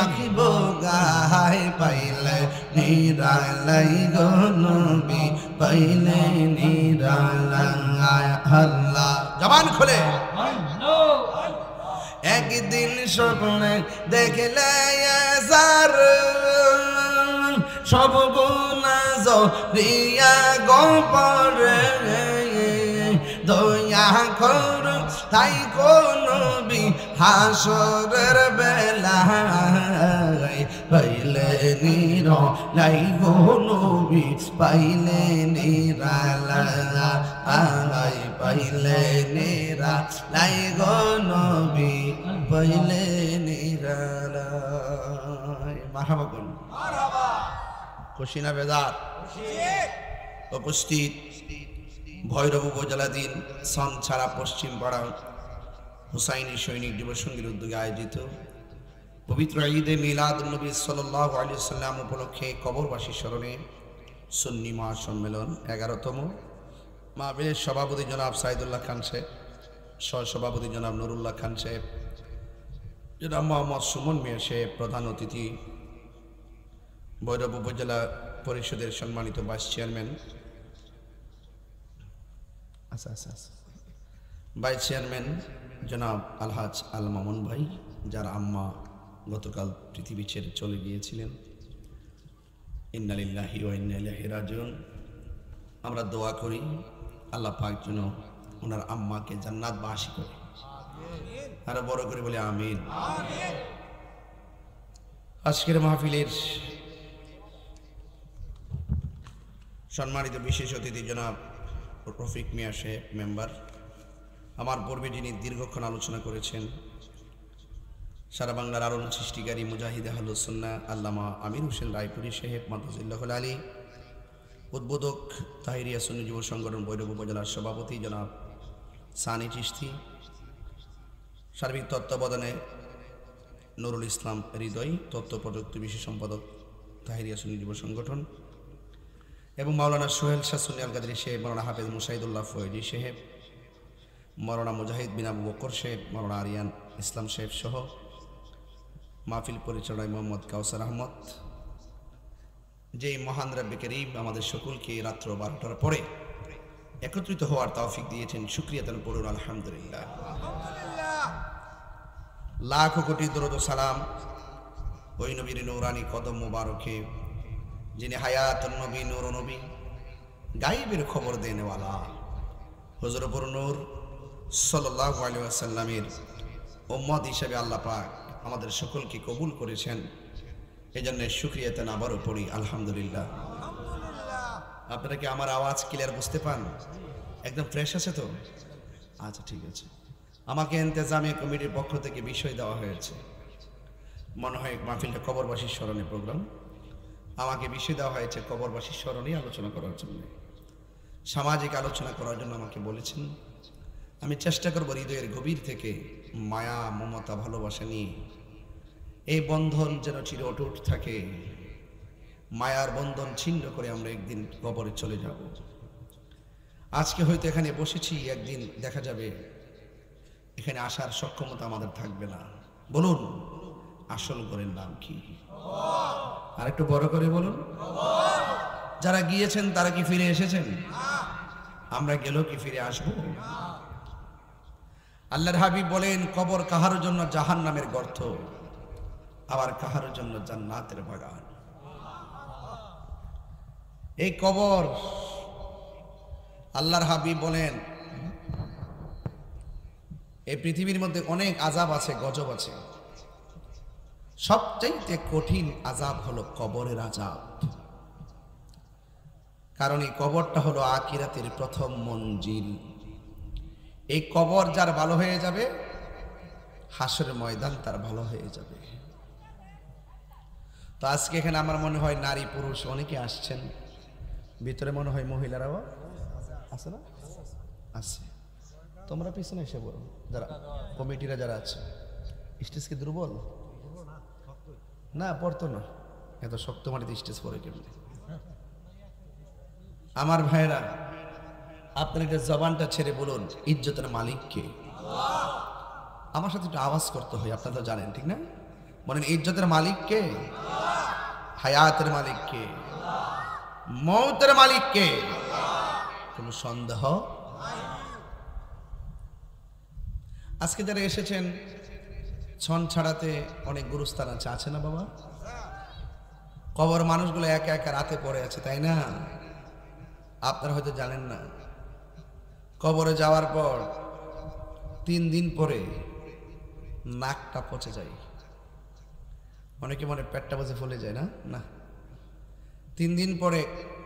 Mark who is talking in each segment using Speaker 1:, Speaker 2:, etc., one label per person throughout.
Speaker 1: রাখিব গায় পাইলে নিরালাই গো নবী পাইলে নিরালাই আল্লাহ জবান খুলে একদিন স্বপ্নে দেখলে সার সব গুণা জরিয়া গোপরে দয়া কর তাই কোন হাসরের বেলায় পাইলে নিরালাই গো নবী পাইলে নিরালাই পাইলে নিরালাই গো নবী পাইলে নিরালাই মারহাবা কোন মারহাবা খুশি না বেজার উপস্থিত ভৈরব উপজেলাধীন সনছাড়া পশ্চিম পাড়া হুসাইনি সৈনিক দিবস সঙ্গীর উদ্যোগে আয়োজিত পবিত্র ঈদে মিলাদুন্নবী সাল্লাল্লাহু আলাইহি ওয়াসাল্লাম উপলক্ষে কবরবাসী স্মরণে সুন্নি মহাসম্মেলন 11তম মাহফিলের সভাপতি জনাব সাইদুল্লাহ খান সাহেব, সহসভাপতি জনাব নুরুল্লাহ খান সাহেব, জনাব মোহাম্মদ সুমন মিয়া সাহেব, প্রধান অতিথি ভৈরব উপজেলা পরিষদের সম্মানিত ভাইস চেয়ারম্যান ভাইস চেয়ারম্যান জনাব আলহাজ আল মামুন ভাই, যার আম্মা গতকাল পৃথিবী ছেড়ে চলে গিয়েছিলেন। ইন্না লিল্লাহি ওয়া ইন্না ইলাইহি রাজিউন। আমরা দোয়া করি আল্লাহ পাক যেন ওনার আম্মাকে জান্নাতবাসী করে, আরো বড় করে বলে আমিন। আজকের মাহফিলের সম্মানিত বিশেষ অতিথি জনাব রফিক মিয়া সাহেব মেম্বার, আমার পূর্বে যিনি দীর্ঘক্ষণ আলোচনা করেছেন, সারা বাংলার আলোড়ন সৃষ্টিকারী মুজাহিদ আহলুস সুন্নাহ আল্লামা আমির হোসেন রায়পুরী সাহেব মাদ্রাসাহুল আলী, উদ্বোধক তাহিরিয়া সুন্নি যুব সংগঠন ভৈরব উপজেলার সভাপতি জনাব সানি চিশতি, সার্বিক তত্ত্বাবধানে নুরুল ইসলাম হৃদয়, তথ্য প্রযুক্তি বিশেষ সম্পাদক তাহিরিয়া সুন্নি যুব সংগঠন, এবং মাওলানা সোহেল শাহ সুন্নি আল কাদরি সাহেব, মাওলানা হাফেজ মুসাইদুল্লাহ ফয়েজি সাহেব, মাওলানা মুজাহিদ বিন আবু বকর সাহেব, মাওলানা আরিয়ান ইসলাম সাহেব সহ মাহফিল পরিচালনায় মোহাম্মদ কাউসার আহমদ, যে মহান রব্বে করিম আমাদের সকলকে রাত্র 12টার পরে একত্রিত হওয়ার তৌফিক দিয়েছেন, শুকরিয়া তান পড়ুন আলহামদুলিল্লাহ। লাখ কোটি দরুদ ও সালাম ওই নবীর নূরানি কদম মুবারকে, যিনি হায়াতুন নবী নূর নবী গায়েবের খবর দেনেওয়ালা হুজুর নূর সাল্লাল্লাহু আলাইহি ওয়াসাল্লামের উম্মত হিসেবে আল্লাহ পাক আমাদের সকলকে কবুল করেছেন। এজন্য শুকরিয়া তান আবারও পড়ি আলহামদুলিল্লাহ। আপনারা কি আমার আওয়াজ ক্লিয়ার বুঝতে পান? একদম ফ্রেশ আছে তো? আচ্ছা ঠিক আছে। আমাকে ইন্তেজামিয়া কমিটির পক্ষ থেকে বিষয় দেওয়া হয়েছে, মনে হয় মাহফিলটা কবরবাসীর স্মরণে প্রোগ্রাম, আমাকে বিষয় দেওয়া হয়েছে কবরবাসীর স্মরণে আলোচনা করার জন্য, সামাজিক আলোচনা করার জন্য আমাকে বলেছেন। আমি চেষ্টা করব হৃদয়ের গভীর থেকে মায়া মমতা ভালোবাসা নিয়ে এই বন্ধন যেন চির অটুট থাকে, মায়ার বন্ধন ছিন্ন করে আমরা একদিন কবরে চলে যাব। আজকে হয়তো এখানে বসেছি, একদিন দেখা যাবে এখানে আসার সক্ষমতা আমাদের থাকবে না। বলুন আসল ঘরের নাম কি? আর একটু বড় করে বলুন। যারা গিয়েছেন তারা কি ফিরে এসেছেন? আমরা গেলেও কি ফিরে আসবো? আল্লাহর হাবিব বলেন, কবর কাহার জন্য জাহান্নামের গর্ত, আবার কাহার জন্য জান্নাতের বাগান। এই কবর আল্লাহর হাবিব বলেন, এই পৃথিবীর মধ্যে অনেক আযাব আছে, গজব আছে, সবচাইতে কঠিন আযাব হলো কবরের আযাব। কারণ এই কবরটা হলো আখিরাতের প্রথম মঞ্জিল। এই কবর যার ভালো হয়ে যাবে, হাসরের ময়দান তার ভালো হয়ে যাবে। তো আজকে এখানে আমার মনে হয় নারী পুরুষ অনেকে আসছেন, ভিতরে মনে হয় মহিলারাও আছে না? আছে। তোমরা পিছনে এসে বলো, যারা কমিটিরা যারা আছে। স্টেজ কি দুর্বল? না, পড়তো না, এত শক্ত মাটিতে স্টেজ পড়ে কেমনি? আমার ভাইরা, আপনার একটা জবানটা ছেড়ে বলুন ইজ্জতের মালিক কে? আমার সাথে একটু আওয়াজ করতে হয়, আপনারা তো জানেন ঠিক না? বলেন ইজ্জতের মালিক কে? হায়াতের মালিক কে? মৌতের মালিক কে? কোনো সন্দেহ? আজকে যারা এসেছেন ছন ছাড়াতে অনেক গুরুস্থান আছে না বাবা? কবর মানুষগুলো একা একা রাতে পড়ে আছে, তাই না? আপনারা হয়তো জানেন না, কবরে যাওয়ার পর 3 দিন পরে নাকটা পচে যায়। অনেকে মনে পেটটা বসে ফুলে যায় না? না, 3 দিন পরে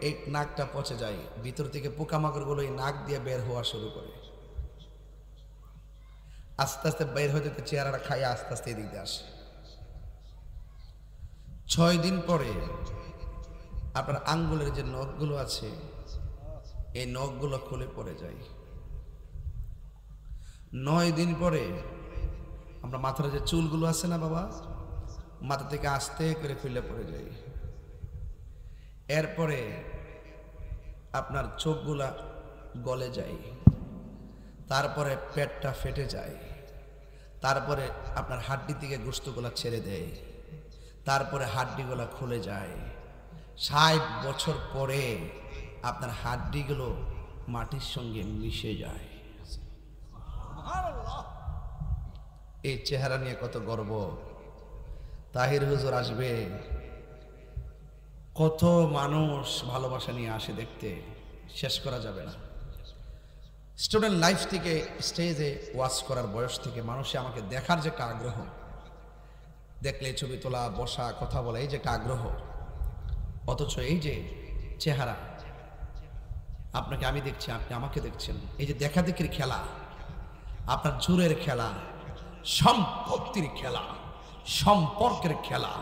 Speaker 1: এই নাকটা পচে যায়, ভিতর থেকে পোকামাকড়গুলো এই নাক দিয়ে বের হওয়া শুরু করে। আস্তে আস্তে বের হয়ে যেতে চেহারাটা খাইয়ে আস্তে আস্তে এদিক দিয়ে আসে। 6 দিন পরে আপনার আঙ্গুলের যে নখগুলো আছে এই নখগুলো খুলে পড়ে যায়। 9 দিন পরে আমরা মাথার যে চুলগুলো আছে না বাবা, মাথা থেকে আস্তে করে খুলে পড়ে যায়। এরপরে আপনার চোখগুলা গলে যায়, তারপরে পেটটা ফেটে যায়, তারপরে আপনার হাড্ডি থেকে গোশতগুলা ছেড়ে দেয়, তারপরে হাড্ডিগুলা খুলে যায়। 60 বছর পরে আপনার হাড্ডিগুলো মাটির সঙ্গে মিশে যায়। এই চেহারা নিয়ে কত গর্ব। তাহির হুজুর আসবে, কত মানুষ ভালোবাসা নিয়ে আসে দেখতে, শেষ করা যাবে না। স্টুডেন্ট লাইফ থেকে স্টেজে ওয়াচ করার বয়স থেকে মানুষে আমাকে দেখার যে একটা আগ্রহ, দেখলে ছবি তোলা, বসা, কথা বলা, এই যে একটা আগ্রহ, অথচ এই যে চেহারা, আপনাকে আমি দেখছি, আপনি আমাকে দেখছেন, এই যে দেখা দেখির খেলা, আপনার জোরের খেলা, সম্পত্তির খেলা, সম্পর্কের খেলা,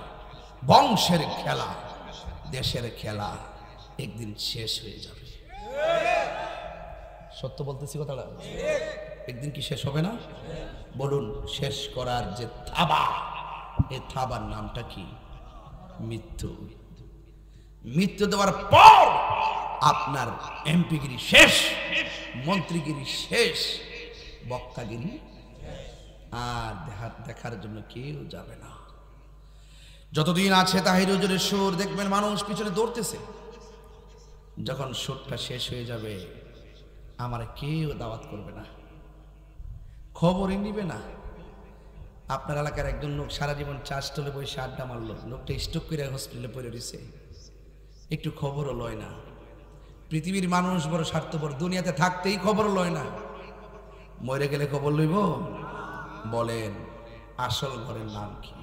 Speaker 1: বংশের খেলা, দেশের খেলা একদিন শেষ হয়ে যাবে। সত্য বলতেছি কথাটা? একদিন কি শেষ হবে না? বলুন, শেষ করার যে থাবা, এই থাবার নামটা কি? মৃত্যু। মৃত্যু দেওয়ার পর আপনার এমপিগিরি শেষ, মন্ত্রীগিরি শেষ, বক্তাগিরি আর দেখার জন্য কেউ যাবে না। যতদিন আছে তাহির হুজুরের সুর, দেখবেন মানুষ পিছনে দৌড়তেছে। যখন সুরটা শেষ হয়ে যাবে, আমার কেউ দাওয়াত করবে না, খবরই নিবে না। আপনার এলাকার একজন লোক সারা জীবন চা স্টলে বসে আড্ডা মারলো, লোকটা স্ট্রোক করে হসপিটালে পড়ে রয়েছে, একটু খবরও লয় না। পৃথিবীর মানুষ বড় স্বার্থপর, দুনিয়াতে থাকতেই খবর লয় না, মরে গেলে খবর লইব? বলেন, আসল ঘরের নাম কি?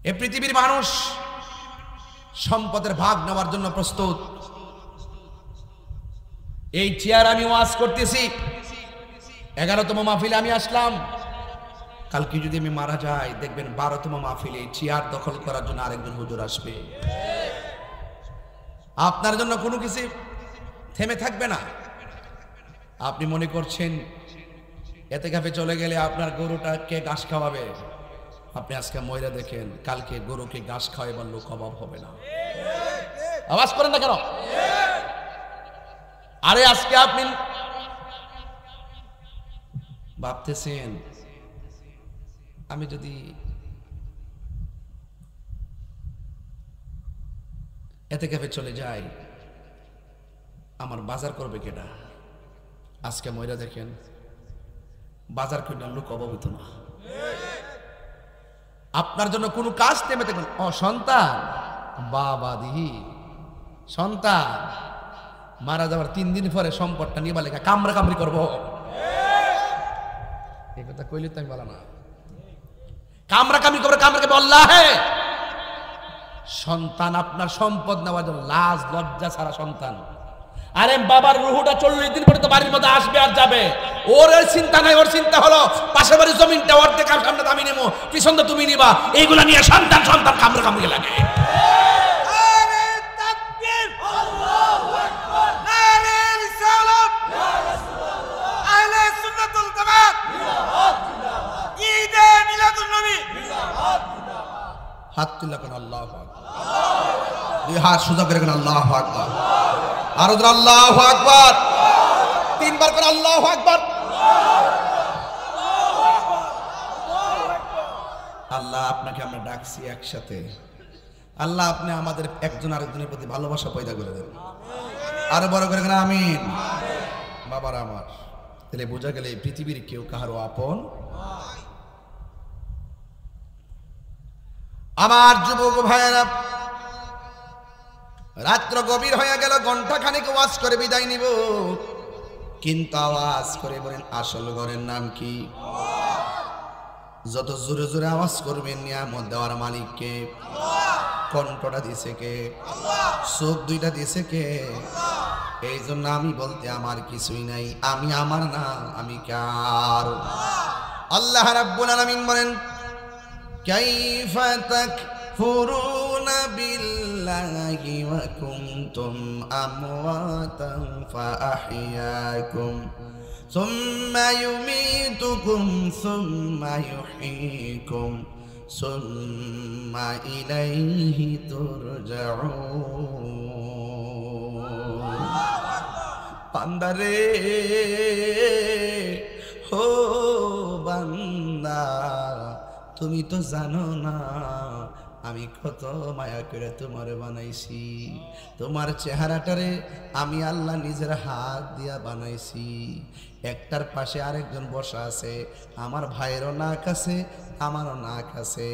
Speaker 1: এ পৃথিবীর মানুষ সম্পদের ভাগ নেওয়ার জন্য প্রস্তুত। এই চেয়ার আমি ওয়াজ করতেছি, 11তম মাহফিলে আমি আসলাম। কালকে যদি আমি মারা যাই, দেখবেন 12তম মাহফিলে চেয়ার দখল করার জন্য আরেকজন হুজুর আসবে। আপনার জন্য কোনো কিছু থেমে থাকবে না। আপনি মনে করছেন এতে কাফে চলে গেলে আপনার গরুটা কে ঘাস খাওয়াবে? আপনি আজকে ময়রা দেখেন, কালকে গরুকে ঘাস খাওয়াবার লোক অভাব হবে না। আওয়াজ করেন না কেন? আরে আজকে আপনি ভাবতেছেন আমি যদি এতে কাফে চলে যাই, আমার বাজার করবে কেডা? আজকে ময়রা দেখেন, বাজার কেনার লোক অভাবিত না। আপনার জন্য কোনো কাজ থেমে থাকবেন। ও সন্তান, বাবা দিহি সন্তান মারা যাওয়ার 3 দিন পরে সম্পদটা নিয়ে বালিকা কামড়া কামড়ি করবো, এই কথা কইলে তো আমি বলা না। কামড়া কামড়ি করবো, কামড়া কামড়ি আল্লাহ হে। সন্তান আপনার সম্পদ নেওয়ার জন্য লাজ লজ্জা ছাড়া সন্তান। আরে বাবার রুহুটা 40 দিন পরে তো বাড়ির মধ্যে আসবে আর যাবে, ওর চিন্তা নাই। ওর চিন্তা হলো পাশের বাড়ির জমিনটা অর্ধেক সামনে আমি নেবো, পিছন তো তুমি নিবা, এইগুলা নিয়ে সন্তান সন্তান কামড়া কামড়ি লাগে। হাত তুলে কেন আল্লাহু আকবার, দুই হাত সোজা করে কেন আল্লাহু আকবার, আর উদ্র আল্লাহু আকবার, 3 বার করে আল্লাহু আকবার। আল্লাহ আপনাকে আমরা ডাকছি একসাথে, আল্লাহ আপনি আমাদের একজন আরেকজনের প্রতি ভালোবাসা পয়দা করে দেন, আরো বড় করে আমিন। বাবারা আমার, তাহলে বোঝা গেলে পৃথিবীর কেউ কাহারও আপন। আমার যুবক ভাইয়েরা, রাত্র গভীর হয়ে গেল, ঘন্টা খানিক ওয়াজ করে বিদায় নিব, কিন্তু আওয়াজ করে বলেন আসল ঘরের নাম কি? যত জোরে জোরে আওয়াজ করবেন নিয়ামত দেওয়ার মালিককে। কণ্ঠটা দিছে কে? চোখ দুইটা দিছে কে? এই জন্য আমি বলতে আমার কিছুই নাই, আমি আমার না, আমি কার? আল্লাহ রাব্বুল আলামিন বলেন কাইফা তাকফুরুনা বিল্লাহি ওয়া কুনতুম আমওয়াতান ফাআহইয়াকুম সুম্মা ইউমীতুকুম সুম্মা ইউহয়ীকুম সুম্মা ইলাইহি তুরজাউন। বান্দারে, ও বান্দা, তুমি তো জানো না আমি কত মায়া করে তোমারে বানাইছি। তোমার চেহারাটারে আমি আল্লাহ নিজের হাত দিয়া বানাইছি। একটার পাশে আরেকজন বসা আছে, আমার ভাইয়েরও নাক আছে, আমারও নাক আছে,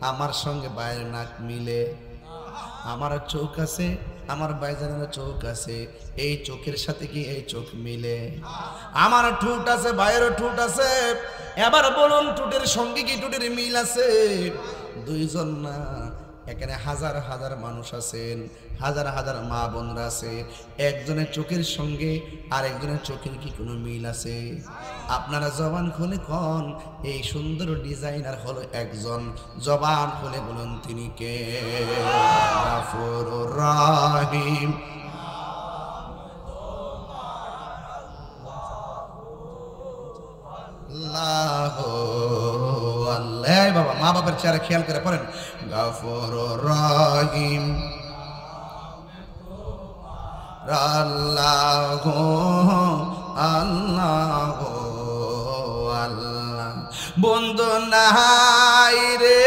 Speaker 1: আমার সঙ্গে ভাইয়ের নাক মিলে। আমার চোখ আছে, আমার ভাইজানের চোখ আছে, এই চোখের সাথে কি এই চোখ মিলে? আমার ঠোঁট আছে, ভাইয়েরও ঠোঁট আছে। এবার বলুন ঠোঁটের সঙ্গে কি ঠোঁটের মিল আছে? দুইজন না, এখানে হাজার হাজার মানুষ আছেন, হাজার হাজার মা বোনরা আছে, একজনের চোখের সঙ্গে আর একজনের চোখের কি কোনো মিল আছে? আপনারা জবান খুলে কোন এই সুন্দর ডিজাইনার হলো একজন, জবান খুলে বলুন তিনি কে? গাফুরুর রহিম। বাবা, মা বাবার চেহারা খেয়াল করে পড়েন, গাফুরুর রহিম আল্লাহ আল্লাহ আল্লাহ। বন্ধু নাই রে,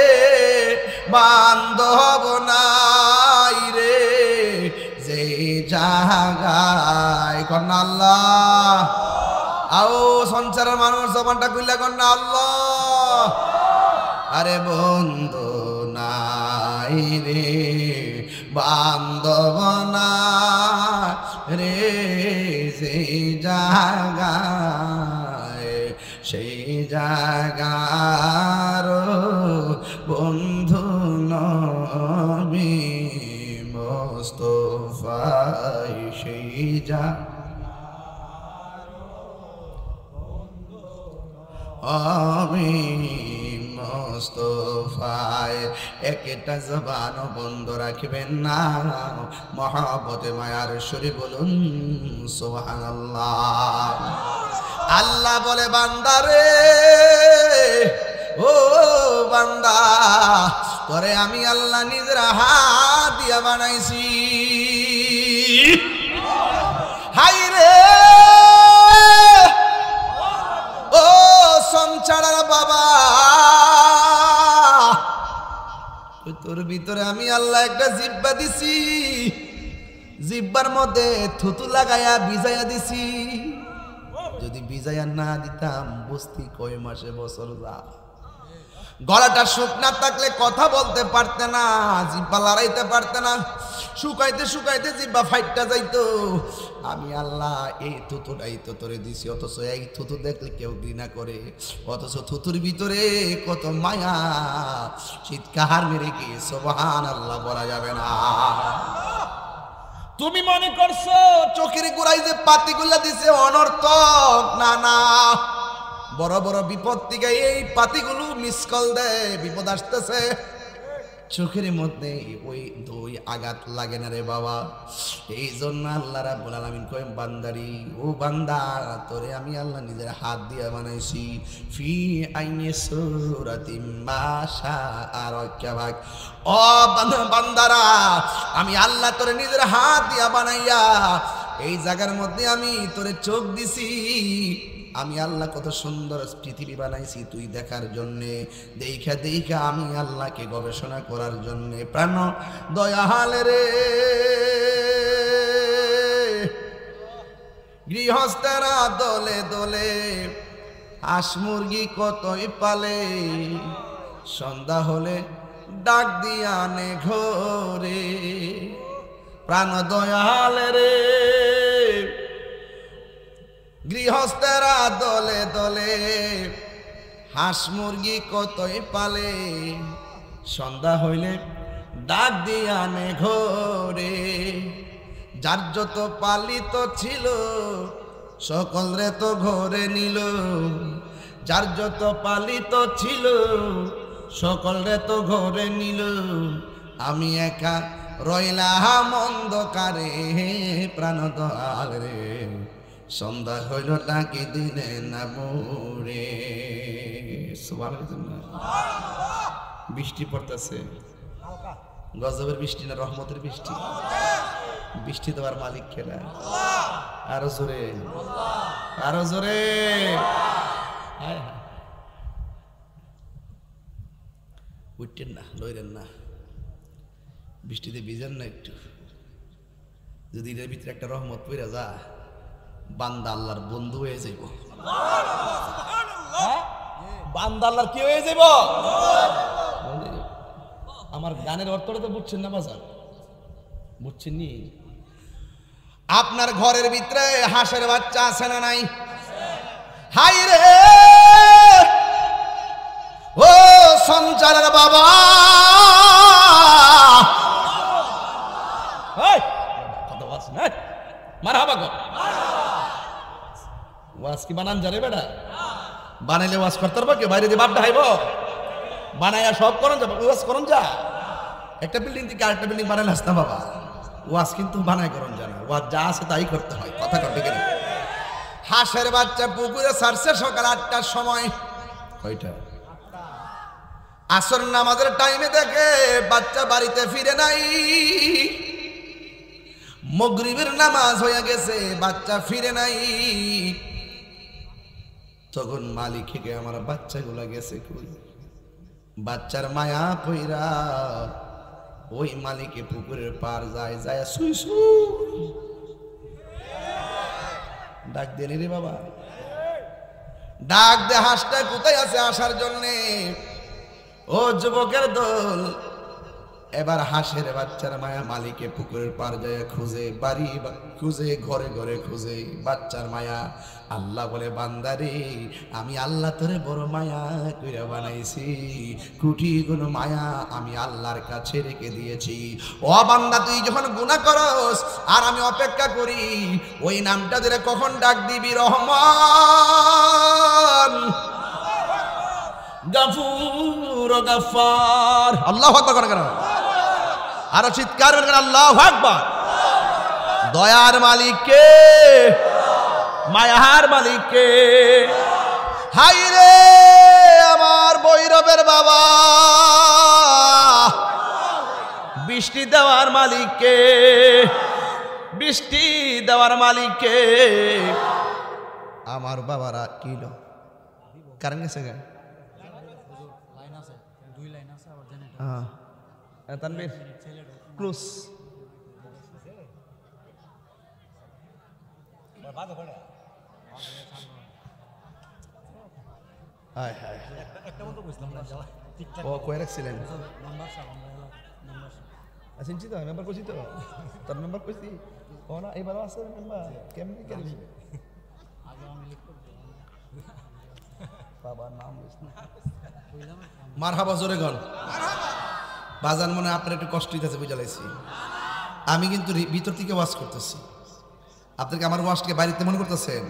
Speaker 1: বান্ধব নাই রে, যে জাগায় কন্যা আল্লাহ। আও সংসারের মানুষ জবানটা খুললে কন্যা আল্লাহ। আরে বন্ধু নাই রে, বান্ধব নাই রে, সেই জায়গায় সেই জায়গার বন্ধু নবী মুস্তাফাই, সেই আমি মুস্তাফায়। একটা জবান বন্ধ রাখবেন না, মহব্বতে মায়ার সুরে বলুন সুবহানাল্লাহ। আল্লাহ বলে বান্দারে, ও বান্দা, তোরে আমি আল্লাহ নিজের হাত দিয়া বানাইছি। হাই রে ও সংসারের বাবা, তোর ভিতরে আমি আল্লাহ একটা জিহ্বা দিছি, জিহ্বার মধ্যে থুতু লাগাইয়া ভিজাইয়া দিছি। যদি ভিজাইয়া না দিতাম বস্তি কয় মাসে বছর যা। গলাটা শুকনা থাকলে কথা বলতে পারতে না, জিহ্বা লড়াইতে পারতে না, শুকাইতে শুকাইতে জিহ্বা ফাইটটা যাইতো। আমি আল্লাহ এই থুতুটাই তো তোরে দিছি, অথচ এই থুতু দেখলে কেউ ঘৃণা করে, অথচ থুতুর ভিতরে কত মায়া। চিৎকার মেরে কি সুবহানাল্লাহ বলা যাবে না? তুমি মনে করছো চোখের গোড়ায় যে পাতিগুলা দিছে অনর্থক? না না, বড় বড় বিপদ থেকে এই পাতিগুলো মিসকল দেয়, বিপদ আসতেছে। চোখের মধ্যে ওই দুই আঘাত লাগে না রে বাবা। এই জন্য আল্লাহ রাব্বুল আলামিন কয় বান্দারি, ও বান্দা, তোরে আমি আল্লাহ নিজের হাত দিয়া বানাইছি। ফি আইনি সূরাতিম মা শাআ রাক্কাবাক। ও বান্দারা, আমি আল্লাহ তোরে নিজের হাত দিয়া বানাইয়া এই জায়গার মধ্যে আমি তোরে চোখ দিছি। আমি আল্লাহ কত সুন্দর পৃথিবী বানাইছি তুই দেখার জন্যে, দেখা দেখা আমি আল্লাহকে গবেষণা করার জন্যে। প্রাণ দয়াল রে গৃহস্থেরা দলে দলে হাঁস মুরগি কতই পালে, সন্ধ্যা হলে ডাক দিয়া আনে ঘরে। প্রাণ দয়াল রে গৃহস্থেরা দলে দলে হাঁস মুরগি কতই পালে, সন্ধ্যা হইলে ডাক দিয়া আনে ঘরে। যার যত পালিত ছিল সকল রে তো ঘরে নিল, যার যত পালিত ছিল সকল রে তো ঘরে নিল, আমি একা রইলাম অন্ধকারে। প্রাণ দয়াল রে সন্ধ্যা হইল ডাকি দিলে না মোরে। বৃষ্টি পড়তেছে, গজবের বৃষ্টি না রহমতের বৃষ্টি? বৃষ্টি দেওয়ার মালিক কেনা? আরো জোরে, আরো জোরে। উঠতেন না, লইলেন না, বৃষ্টিতে ভিজেন না একটু। যদি এর ভিতরে একটা রহমত পড়ে যা, বান্দা আল্লাহর বন্ধু হয়ে যাইব। বান্দা আল্লাহর কি হয়ে যাইব? আমার গানের অর্থটা তো বুঝছেন না বাজার? বুঝছেন নি? আপনার ঘরের ভিতরে হাঁসের বাচ্চা আছে না নাই? হাই রে ও সঞ্চারের বাবা, মারহাবা গো। ওয়াজ কি বানান যারে বেটা? বানাইলে ওয়াজ করতে পারবো কি? বাইরে দিয়ে বাপ ডাইব বানাইয়া সব করন যাবো, ওয়াজ করন যা। একটা বিল্ডিং থেকে আরেকটা বিল্ডিং বানাইলে আসতাম বাবা, ওয়াজ কিন্তু বানাই করন জানা, ওয়াজ যা আছে তাই করতে হয়। কথা করতে গেলে হাঁসের বাচ্চা পুকুরে ছাড়ছে সকাল 8টার সময়। কয়টা? আসর নামাজের টাইমে দেখে বাচ্চা বাড়িতে ফিরে নাই। মাগরিবের নামাজ হয়ে গেছে, বাচ্চা ফিরে নাই। তখন মালিক থেকে আমার বাচ্চাগুলা গেছে কই? বাচ্চার মায়া কইরা ওই মালিকে পুকুরের পার যায়, যায় সুই সুই ডাক দেন রে বাবা, ডাক দে হাঁসটা কোথায় আছে আসার জন্যে। ও যুবকের দল, এবার হাঁসের বাচ্চার মায়া মালিকে পুকুরের পার যায় খুঁজে, বাড়ি খুঁজে, ঘরে ঘরে খুঁজে বাচ্চার মায়া। আল্লাহ বলে বান্দারে আমি আল্লাহ তোরে বড় মায়া কইরা বানাইছি, কুটি গুণ মায়া আমি আল্লাহর কাছে রেখে দিয়েছি। ও বান্দা তুই যখন গুনাহ করস আর আমি অপেক্ষা করি ওই নামটা ধরে কখন ডাক দিবি? রহমান, গফুর, গফফার। আল্লাহু আকবার করেন, আরো চিৎকার করেন আল্লাহু আকবার। দয়ার মালিক কে? মায়ার মালিক কে? হাই রে আমার বৈরবের বাবা, বৃষ্টি দেওয়ার মালিক কে? বৃষ্টি দেওয়ার মালিক কে? আমার বাবারা কিল কারেন্ট গেছে গা? তানবীর ক্লোজ ও কয়ে রাখছিলেন? চিনছি তো, মেম্বার করছি তো, তোর মেম্বার করছি। ও না এবারও আছে মেম্বার, কেমনি কেন বাবার নাম মারহাবা জোরে গন। বাজান মনে আপনার একটু কষ্ট হইতেছে, বুঝা লাইছি। আমি কিন্তু ভিতর থেকে ওয়াজ করতেছি, আপনাকে আমার ওয়াজকে বাড়িতে মনে করতেছেন?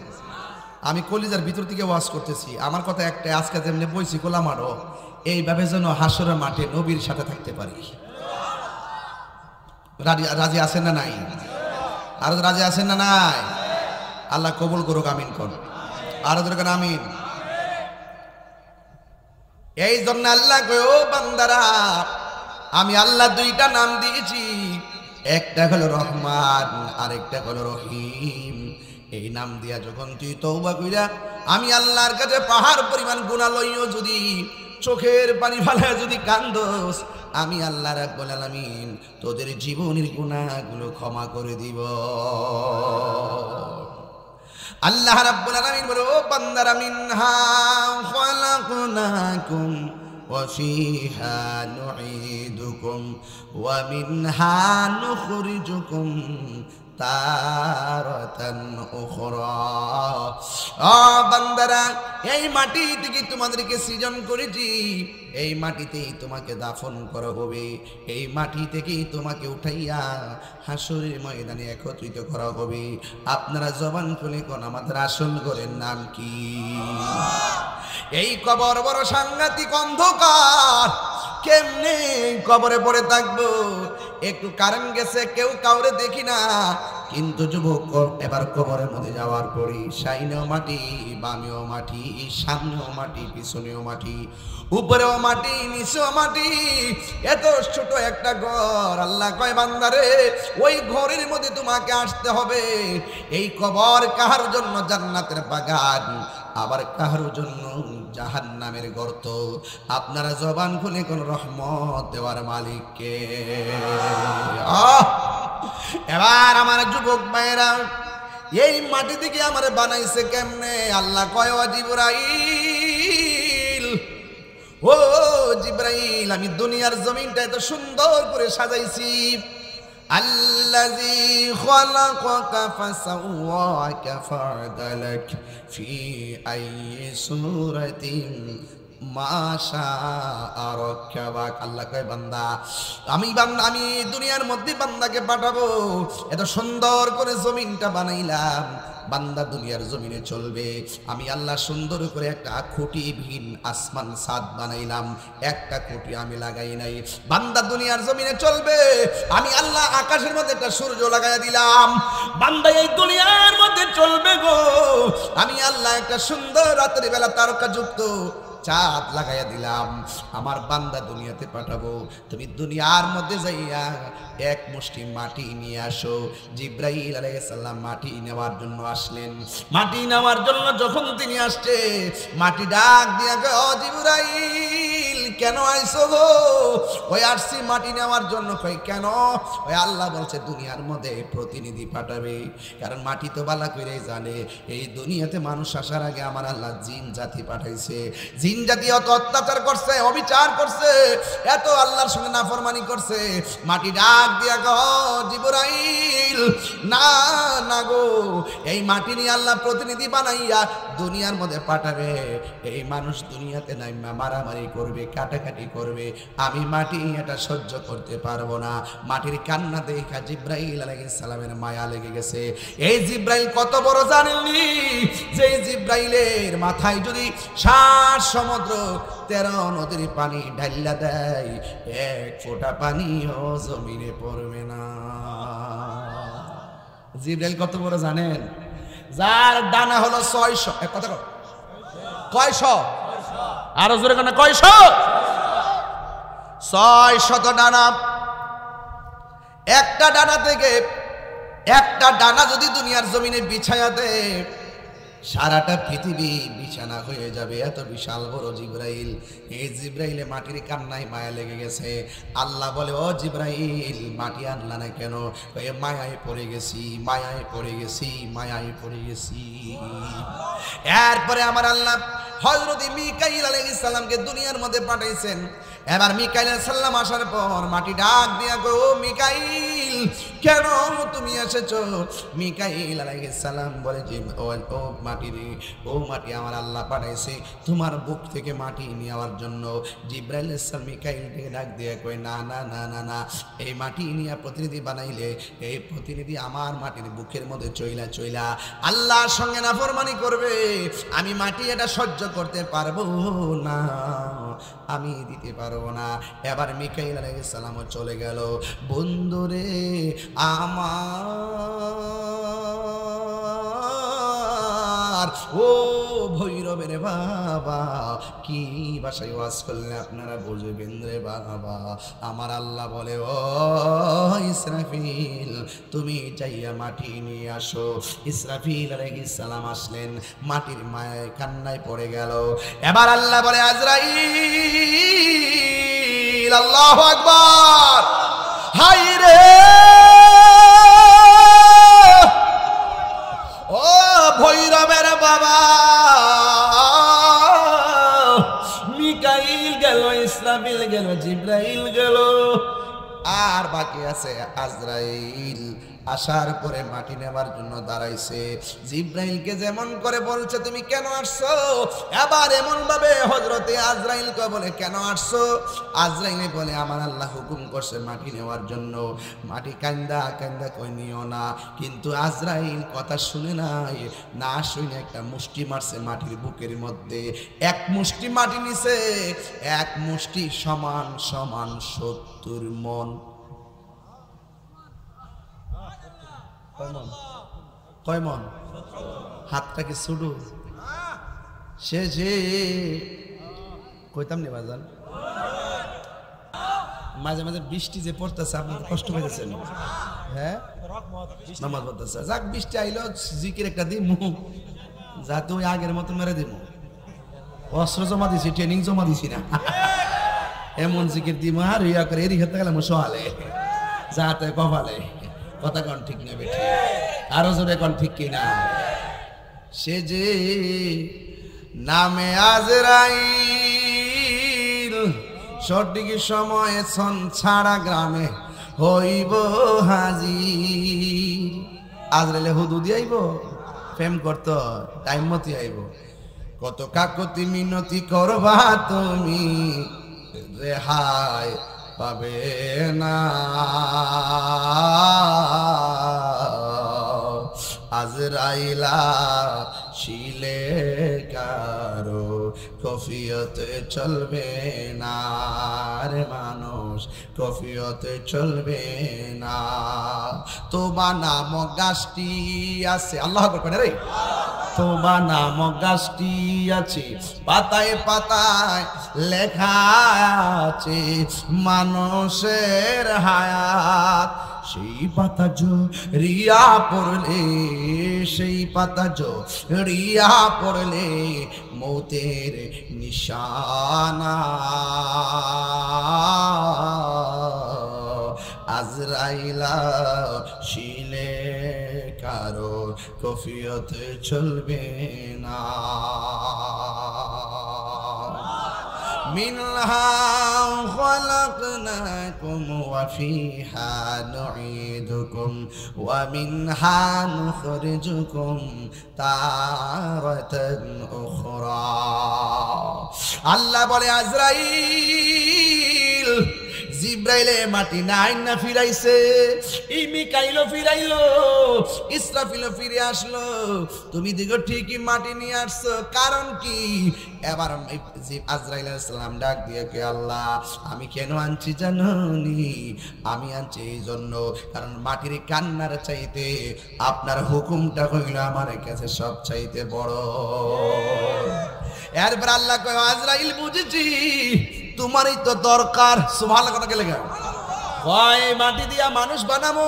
Speaker 1: আমি কলিজার ভিতর থেকে ওয়াজ করতেছি। আমার কথা একটা, আজকে যেমনি বইছি কোলামারও এইভাবে যেন হাসরের মাঠে নবীর সাথে থাকতে পারি। রাজি আছেন না নাই? আরো রাজি আছেন না নাই? আল্লাহ কবুল করুক, আমিন কর। আরো দরকার আমিন। এই জন্য আল্লাহ কয় ও বান্দারা আমি আল্লাহ দুইটা নাম দিয়েছি, একটা হলো রহমান আরেকটা হলো রহিম। এই নাম দিয়া যখন তুই তওবা কইরা আমি আল্লাহর কাছে পাহাড় পরিমাণ গুনাহ লইও যদি চোখের পানি ফেলা যদি কান্দোস, আমি আল্লাহ রাব্বুল আলামিন তোদের জীবনের গুনাহগুলো ক্ষমা করে দিব। আল্লাহ রাব্বুল আলামিন বলে, ও বান্দারা, মিনহা খালাকনাকুম ওয়া ফিহা নুঈদুকুম ওয়া মিনহা নুখরিজুকুম তারাতান উখরা। ও বান্দারা, এই মাটি থেকে তোমাদেরকে সৃজন করেছি, এই মাটিতেই তোমাকে দাফন করা হবে, এই মাটি থেকেই তোমাকে উঠাইয়া হাসরের ময়দানে একত্রিত করা হবে। আপনারা জবান খুলে কোন আমাদের আসল ঘরের নাম কি? এই কবর বড় সাংঘাতিক অন্ধকার, কেমনে কবরে পড়ে থাকবো? একটু কারেন্ট গেছে, কেউ কাউরে দেখি না, কিন্তু যুবক এবার কবরের মধ্যে যাওয়ার পরে সাইনেও মাটি, বামেও মাটি, সামনেও মাটি, পিছনেও মাটি, উপরেও মাটি, নিচেও মাটি, এত ছোট একটা ঘর। আল্লাহ কয়, বান্দারে, ওই ঘরের মধ্যে তোমাকে আসতে হবে। এই কবর কাহার জন্য জান্নাতের বাগান, আবার কাহার জন্য জাহান্নামের গর্ত। আপনারা জবান খুলে কোন রহমত দেওয়ার মালিককে। এবার আমার যুবক ভাইরা, এই মাটি থেকে আমার বানাইছে কেমনে? আল্লাহ কয়, ও জিবরাইল, ও জিবরাইল, আমি দুনিয়ার জমিনটা এত সুন্দর করে সাজাইছি। আল্লাযী খালাকাকা ফাসাওয়াকা ফাআদালাক ফি আইয়ি সূরাতিন মা শাআ রাক্কাবাক। আল্লাহ কয়, বান্দা, আমি দুনিয়ার মধ্যে বান্দাকে পাঠাবো, এত সুন্দর করে জমিনটা বানাইলাম, বান্দা দুনিয়ার জমিনে চলবে। আমি আল্লাহ সুন্দর করে একটা খুঁটিবিহীন আসমান ছাদ বানাইলাম, একটা খুঁটি আমি লাগাই নাই। বান্দা দুনিয়ার জমিনে চলবে, আমি আল্লাহ আকাশের মধ্যে একটা সূর্য লাগাই দিলাম। বান্দা এই দুনিয়ার মধ্যে চলবে গো, আমি আল্লাহ একটা সুন্দর রাতের বেলা তারকাযুক্ত চাঁদ লাগাইয়া দিলাম। আমার বান্দা দুনিয়াতে পাঠাবো, তুমি দুনিয়ার মধ্যে যাইয়া এক মুষ্টি মাটি নিয়ে আসো। জিব্রাইল আলাইহিস সালাম মাটি নেওয়ার জন্য আসলেন। মাটি নেওয়ার জন্য যখন তিনি আসছে, মাটি ডাক দিয়া কয়, ও জিব্রাইল, কেন আইছো গো? ওই আসছি মাটি নেওয়ার জন্য। কই কেন? ওই আল্লাহ বলছে দুনিয়ার মধ্যে প্রতিনিধি পাঠাবে, কারণ মাটি তো বালা করে জানে এই দুনিয়াতে মানুষ আসার আগে আমার আল্লাহ জিন জাতি পাঠাইছে। জিন জাতি অত অত্যাচার করছে, অবিচার করছে, এত আল্লাহর সঙ্গে নাফরমানি করছে। মাটি ডাক দিয়া কয়, জিবরাইল, না না গো, এই মাটি নিয়ে আল্লাহ প্রতিনিধি বানাইয়া দুনিয়ার মধ্যে পাঠাবে। এই মানুষ দুনিয়াতে নাই মারামারি করবে, কাটাকাটি করবে, আমি মাটি এটা সহ্য করতে পারবো না। মাটির কান্না দেখা জিব্রাইল আলাইহিস সালামের মায়া লেগে গেছে। এই জিব্রাইল কত বড় জানেননি? যে জিব্রাইলের মাথায় যদি 7 সমুদ্র 13 নদীর পানি ঢাইলা দেয়, এক ফোঁটা পানিও জমিনে পড়বে না। জিব্রাইল কত বড় জানেন? যার ডানা হলো 600। কথা কয়শো? আরো জোরে কেন? কয়শো? 600 ডানা। একটা ডানা থেকে, একটা ডানা যদি দুনিয়ার জমিনে বিছায়া দেয়, সারাটা পৃথিবী বিছানা হয়ে যাবে। এত বিশাল বড় জিব্রাইল। এই জিব্রাইলে মাটির কান্নায় মায়া লেগে গেছে। আল্লাহ বলে, ও জিব্রাইল, মাটি আনলা না কেন? মায়ায় পড়ে গেছি, মায়ায় পড়ে গেছি, মায়ায় পড়ে গেছি। এরপরে আমার আল্লাহ হযরত মিকাইল আলাইহিস সালামকে দুনিয়ার মধ্যে পাঠাইছেন। এবার মিকাইল আলাইহিস সালাম আসার পর মাটি ডাক দিয়া গো, মিকাইল, কেন তুমি এসেছো? মিকাইল আলাইহিস সালাম বলে যে, ও মাটি রে, ও মাটি, আমার আল্লাহ পাঠাইছে তোমার বুক থেকে মাটি নেওয়ার জন্য। জিব্রাইল আলাইহিস সালাম মিকাইলকে ডাক দিয়া কয়, না না না না না, এই মাটি নিয়ে প্রতিনিধি বানাইলে এই প্রতিনিধি আমার মাটির বুকের মধ্যে চইলা চইলা আল্লাহর সঙ্গে নাফরমানি করবে। আমি মাটি এটা সহ্য করতে পারবো না, আমি দিতে পারবো না। এবার মিকাইল আলাইহিস সালামও চলে গেল। বন্ধুরে আমার, ও ভৈরবের বাবা, কি ভাষায় ওয়াজ করলে আপনারা বুঝবেন রে বাবা? আমার আল্লাহ বলে, ও ইসরাফিল, তুমি যাইয়া মাটি নিয়ে আসো। ইসরাফিল আলাইহিস সালাম আসলেন, মাটির মায় কান্নায় পড়ে গেল। এবার আল্লাহ বলে, আজরাইল, আল্লাহু আকবার, হায় রে ও ভৈরবের বাবা, মিকাইল গেল, ইসরাফিল গেল, জিব্রাইল গেল, আর বাকি আছে আজরাইল। আসার পরে মাটি নেবার জন্য দাঁড়াইছে। জিব্রাইলকে যেমন করে বলছে তুমি কেন আসছো, এবার এমন ভাবে হযরতে আজরাইলকে বলে কেন আসছো। আজরাইল বলে আমার আল্লাহ হুকুম করছে মাটি নেওয়ার জন্য। মাটি কান্দা কান্দা কই নিও না, কিন্তু আজরাইল কথা শুনে নাই, না শুনে একটা মুষ্টি মারছে মাটির বুকের মধ্যে। এক মুষ্টি মাটি নিছে, এক মুষ্টি সমান সমান 70 মণ। কয় মন? হাতটাকে ছুডু সে যে কইতাম নি বাজান। মাঝে মাঝে বৃষ্টি যে পড়তেছে আপনাদের কষ্ট পাইতেছেন, হ্যাঁ নামাজ পড়তেছে, যাক বৃষ্টি আইলো জিকির একটা দিমু, যাতে ওই আগের মতো মেরে দিমু। অস্ত্র জমা দিছি, ট্রেনিং জমা দিছি না, এমন জিকির দিমু আর ইয়া করে এদিকে গেলাম সোয়ালে যাতে কপালে। কথা কোন ঠিক নেবে, আরো জোরে কোন ঠিক কিনা? সে যে নামে আজরাইল, সঠিক সময়ে সন ছাড়া গ্রামে হইব হাজির। আজরাইলে হুদুদি আইব, প্রেম করত টাইম মতি আইব। কত কাকতি মিনতি করবা তুমি, রেহাই পাবে না। আজরাইলা শিলে কারো কফিয়তে চলবে না রে মানুষ, কফিয়তে চলবে না। তোমা নামক গাছটি আছে, আল্লাহ আকবার রে, তোমা নামক গাছটি আছে, পাতায় পাতায় লেখা আছে মানুষের হায়াত। সেই পাতা রিয়া পড়লে, সেই পাতা রিয়া পড়লে মৌতের নিশানা। আজরাইলা শিলে কারো কফিয়তে চলবে না। منها خلقناكم وفيها نعيدكم ومنها نخرجكم تارة أخرى। আল্লাহ বলে আজরাইল, জিব্রাইলে মাটি নাই না ফিরাইছে, মিকাইলও ফিরাইলো, ইসরাফিলও ফিরে আসলো, তুমি দিগো ঠিকই মাটি নিয়ে আসছো, কারণ কি? এবার আজরাইল আলাইহিস সালাম ডাক দিয়ে কে, আল্লাহ আমি কেন আনছি জানোনি? আমি আনছি এই জন্য কারণ মাটির কান্নার চাইতে আপনার হুকুমটা হইল আমার কাছে সব চাইতে বড়। এরপর আল্লাহ কয়, আজরাইল বুঝেছি তোমারই তো দরকার। সুবহানাল্লাহ, কথা কে লেখা হয় মাটি দিয়া মানুষ বানাবো,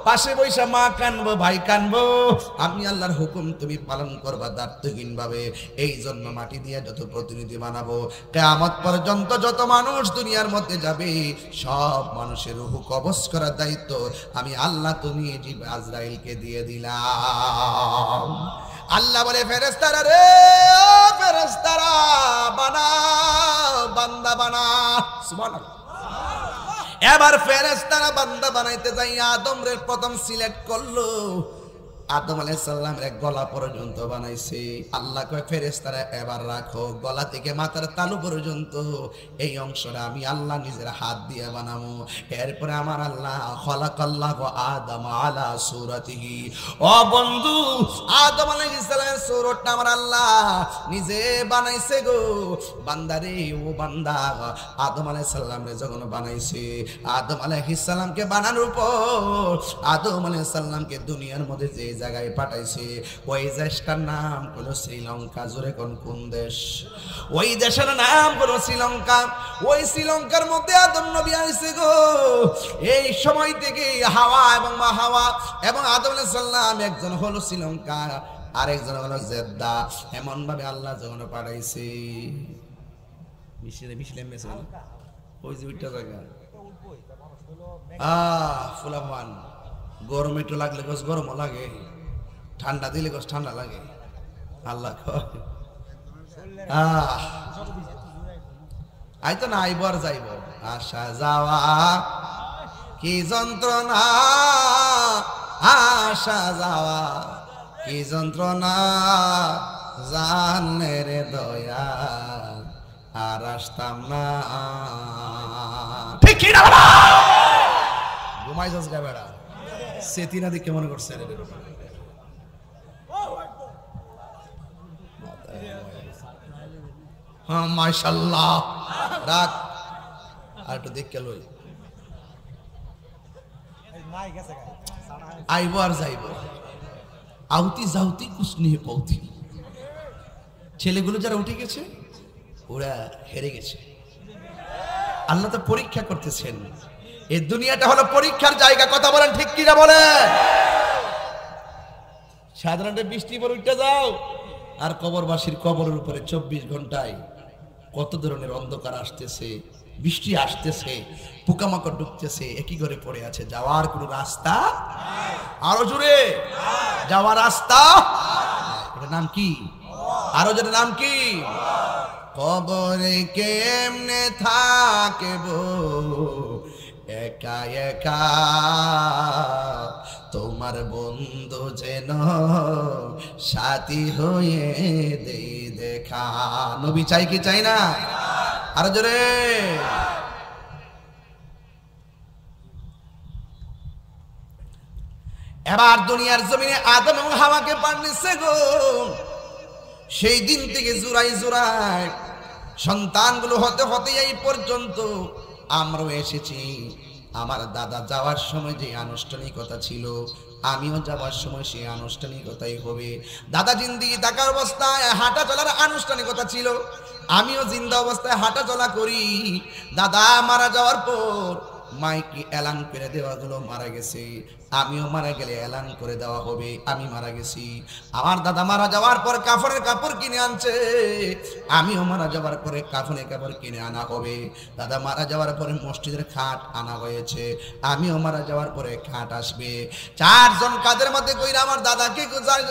Speaker 1: পাশে বৈশা মা কানবো, ভাই কানবো, আমি আল্লাহর হুকুম তুমি পালন করবা দায়িত্বহীন ভাবে। এই জন্য মাটি দিয়া যত প্রতিনিধি বানাবো, কিয়ামত পর্যন্ত যত মানুষ দুনিয়ার মধ্যে যাবে সব মানুষের রূহ কবজ করার দায়িত্ব আমি আল্লাহ তুমি আজরাইলকে দিয়ে দিলাম। আল্লাহ বলে, ফেরেশতারা রে, ফেরেশতারা বানাও, বান্দা বানা। সুবহানাল্লাহ। এবার ফেরেশতারা বান্দা বানাইতে যাই আদম রে প্রথম সিলেক্ট করলো। আদম আলাইহিস সালামের এক গলা পর্যন্ত বানাইছে। আল্লাহ কয় ফেরেশতারা এবার রাখো, গলা থেকে মাথার তালু পর্যন্ত এই অংশটা আমি আল্লাহ নিজের হাত দিয়ে বানাবো। এরপরে আমার আল্লাহ খালাকাল্লাহু আদম আলা সূরাতিহি। ও বন্ধু, আদম আলাইহিস সালামের সূরতটা আমার আল্লাহ নিজে বানাইছে গো। বান্দারে, ও বান্দা, আদম আলাইহিস সালামরে যখন বানাইছে, আদম আলাইহিস সালামকে বানানোর পর আদম আলাইহিস সালামকে দুনিয়ার মধ্যে যে জায়গায় পাঠাইছে ওই দেশটার নাম হলো শ্রীলঙ্কা। জোরে কোন দেশ? ওই দেশের নাম হলো শ্রীলঙ্কা। ওই শ্রীলঙ্কার মধ্যে আদম নবী আইছে গো। এই সময় থেকে হাওয়া এবং মা হাওয়া এবং আদম আলাইহিস সালাম একজন হলো শ্রীলঙ্কা, আরেকজন হলো জেদ্দা। এমন ভাবে আল্লাহ যখন পাঠাইছে মিশলে মেসে ওই যে ওইটা জায়গা ফুলাফান গরম একটু লাগলে গোস গরমও লাগে, ঠান্ডা দিলে গোস ঠান্ডা লাগে। আল্লাহ আইতো না, আইব আর যাইব। আসা যাওয়া কি যন্ত্রণা, আসা যাওয়া কি যন্ত্রণা, জানে রে দয়া আর আসতাম না। ঠিক কি না বাবা? ঘুমাই যাস গা বেড়া, সেতি না দেখে মনে করছে হ্যাঁ মাশাআল্লাহ। রাখ আর একটু দেখে লই, আইব আর যাইব। আউতি যাউতি কুছ নিয়ে পৌঁছি। ছেলেগুলো যারা উঠে গেছে ওরা হেরে গেছে। আল্লাহ তো পরীক্ষা করতেছেন। এই দুনিয়াটা হলো পরীক্ষার জায়গা। কথা বলেন ঠিক কিনা বলে? সাধারণত বৃষ্টি পরে উঠে যাও আর কবরবাসীর কবরের উপরে 24 ঘন্টায় কত ধরনের অন্ধকার আসতেছে, বৃষ্টি আসতেছে, পোকামাকড় ঢুকতেছে, একই ঘরে পড়ে আছে। যাওয়ার কোনো রাস্তা, আরো জোরে যাওয়ার রাস্তা, এটার নাম কি? আরো জোরে নাম কি? কবরে কেমনে থাকবো একা একা, তোমার বন্ধু যেন সাথী হয়ে দে দেখা। নবী চাই কি চাই না? আরো জোরে। এবার দুনিয়ার জমিনে আদম এবং হাওয়াকে পাঠিয়েছে গো। সেই দিন থেকে জোড়ায় জোড়ায় সন্তানগুলো হতে হতে এই পর্যন্ত আমরাও এসেছি। আমার দাদা যাওয়ার সময় যে আনুষ্ঠানিকতা ছিল, আমিও যাওয়ার সময় সেই আনুষ্ঠানিকতাই হবে। দাদা জিন্দিগি থাকা অবস্থায় হাঁটা চলার আনুষ্ঠানিকতা ছিল, আমিও জিন্দা অবস্থায় হাঁটা চলা করি। দাদা মারা যাওয়ার পর মাইকে এলান করে দেওয়া হলো মারা গেছে, আমিও মারা গেলে এলান করে দেওয়া হবে আমি মারা গেছি। আমার দাদা মারা যাওয়ার পর কাফনের কাপড় কিনে আনছে, আমিও মারা যাওয়ার পরে কাফনের কাপড় কিনে আনা হবে। দাদা মারা যাওয়ার পরে মসজিদের খাট আনা হয়েছে, আমিও মারা যাওয়ার পরে খাট আসবে। 4 জন কাদের মধ্যে কইরা আমার দাদাকে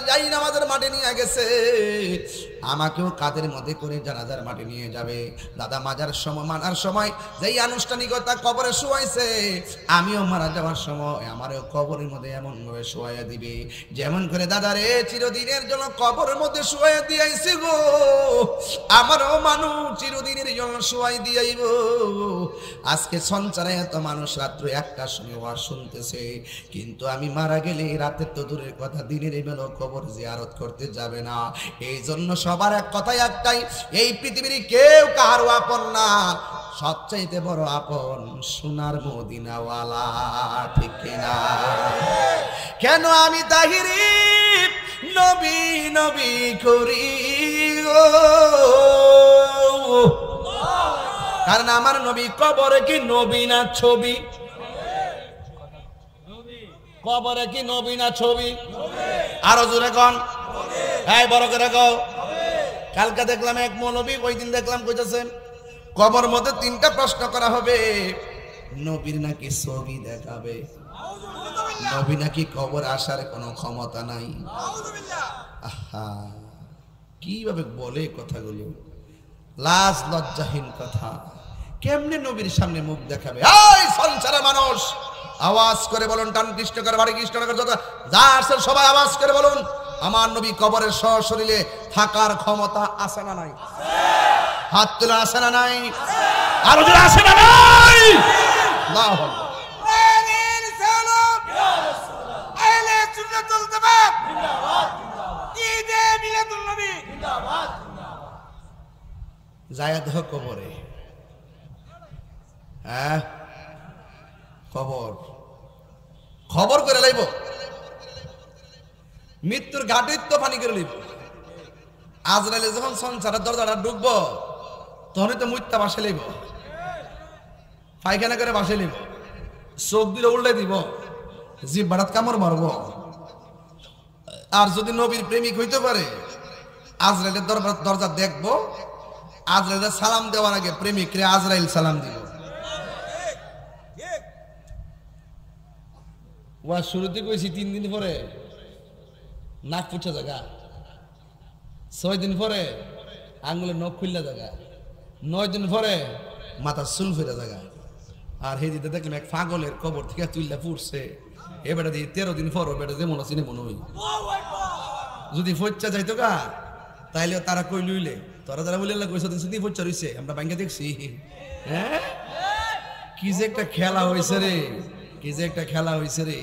Speaker 1: যাই নামাজের মাঠে নিয়ে গেছে, আমাকেও কাদের মধ্যে করে জানাজার মাঠে নিয়ে যাবে। দাদা মাজার সময় মানার সময় যেই আনুষ্ঠানিকতা কবরে শোয়াইছে, আমিও মারা যাওয়ার সময় আমারও কবরের মধ্যে এমন ভাবে শোয়াইয়া দিবে যেমন করে দাদারে চিরদিনের জন্য কবরের মধ্যে শোয়াইয়া দিয়েছি গো, আমারও মানুষ চিরদিনের জন্য শোয়াই দিয়াইব। আজকে সঞ্চারে এত মানুষ রাত্র 1টার সময় ওয়াজ শুনতেছে, কিন্তু আমি মারা গেলে রাতের তো দূরের কথা দিনের বেলা কবর জিয়ারত করতে যাবে না। এই জন্য সবার এক কথাই একটাই, এই পৃথিবীর কেউ কারো আপন না, সবচাইতে বড় আপন সোনার মদিনাওয়ালা। ঠিক কিনা? কেন আমি তাহিরি নবী নবী করি গো, কারণ আমার নবী কবরে কি নবী না ছবি? কবরে কি নবী না ছবি? আরো জোরে কোন, এই বড় করে কও। কালকে দেখলাম এক মৌলবী, ওই দিন দেখলাম কইতেছেন কবর মধ্যে 3টা প্রশ্ন করা হবে, নবীর নাকি ছবি দেখাবে, নবী নাকি কবর আসার কোনো ক্ষমতা নাই। আহা, কিভাবে বলে কথাগুলো, লাজ লজ্জাহীন কথা। কেমনে নবীর সামনে মুখ দেখাবে? এই সংসারে মানুষ আওয়াজ করে বলুন, টান কৃষ্ণকার বাড়ি কৃষ্ণনগর যত যা আছে সবাই আওয়াজ করে বলুন, আমার নবী কবরের সশরীরে থাকার ক্ষমতা আছে না নাই? হাত তুলে আছে না নাই? আরো জোরে আছে না নাই? আল্লাহু আকবার। জায়াদ হোক কবরে, হ্যাঁ খবর খবর করে লাইব। মৃত্যুর ঘাটে তো পানি করে লিব। আজরাইলে যখন সংসারের দরজাটা ঢুকবো তখনই তো মুত্যা বাসে লিব, পায়খানা করে বাসে লিব, চোখ দিলে উল্টে দিব, জিহ্বাটাত কামড় মারবো। আর যদি নবীর প্রেমিক হইতে পারে আজরাইলের দরজা দেখবো, আজরাইলের সালাম দেওয়ার আগে প্রেমিকরে আজরাইল সালাম দিব। ওয়া শুরুতে কইছি 3 দিন পরে নাক ফুটছে জায়গা, 6 দিন পরে আঙ্গুলের নখ খুললা জায়গা, 9 দিন পরে মাথা চুল ফেরা জায়গা। আর হে দিতে দেখলাম এক পাগলের কবর থেকে তুললা ফুটছে, এ বেটা দিয়ে 13 দিন পর বেটা যেমন চিনে মনে হই যদি ফচ্চা যাইতো গা তাইলে তারা কই লইলে তোরা যারা বলে কইছ দিন শুধু ফচ্চা রইছে আমরা ব্যাংকে দেখছি। হ্যাঁ কি যে একটা খেলা হয়েছে রে, কি যে একটা খেলা হয়েছে রে।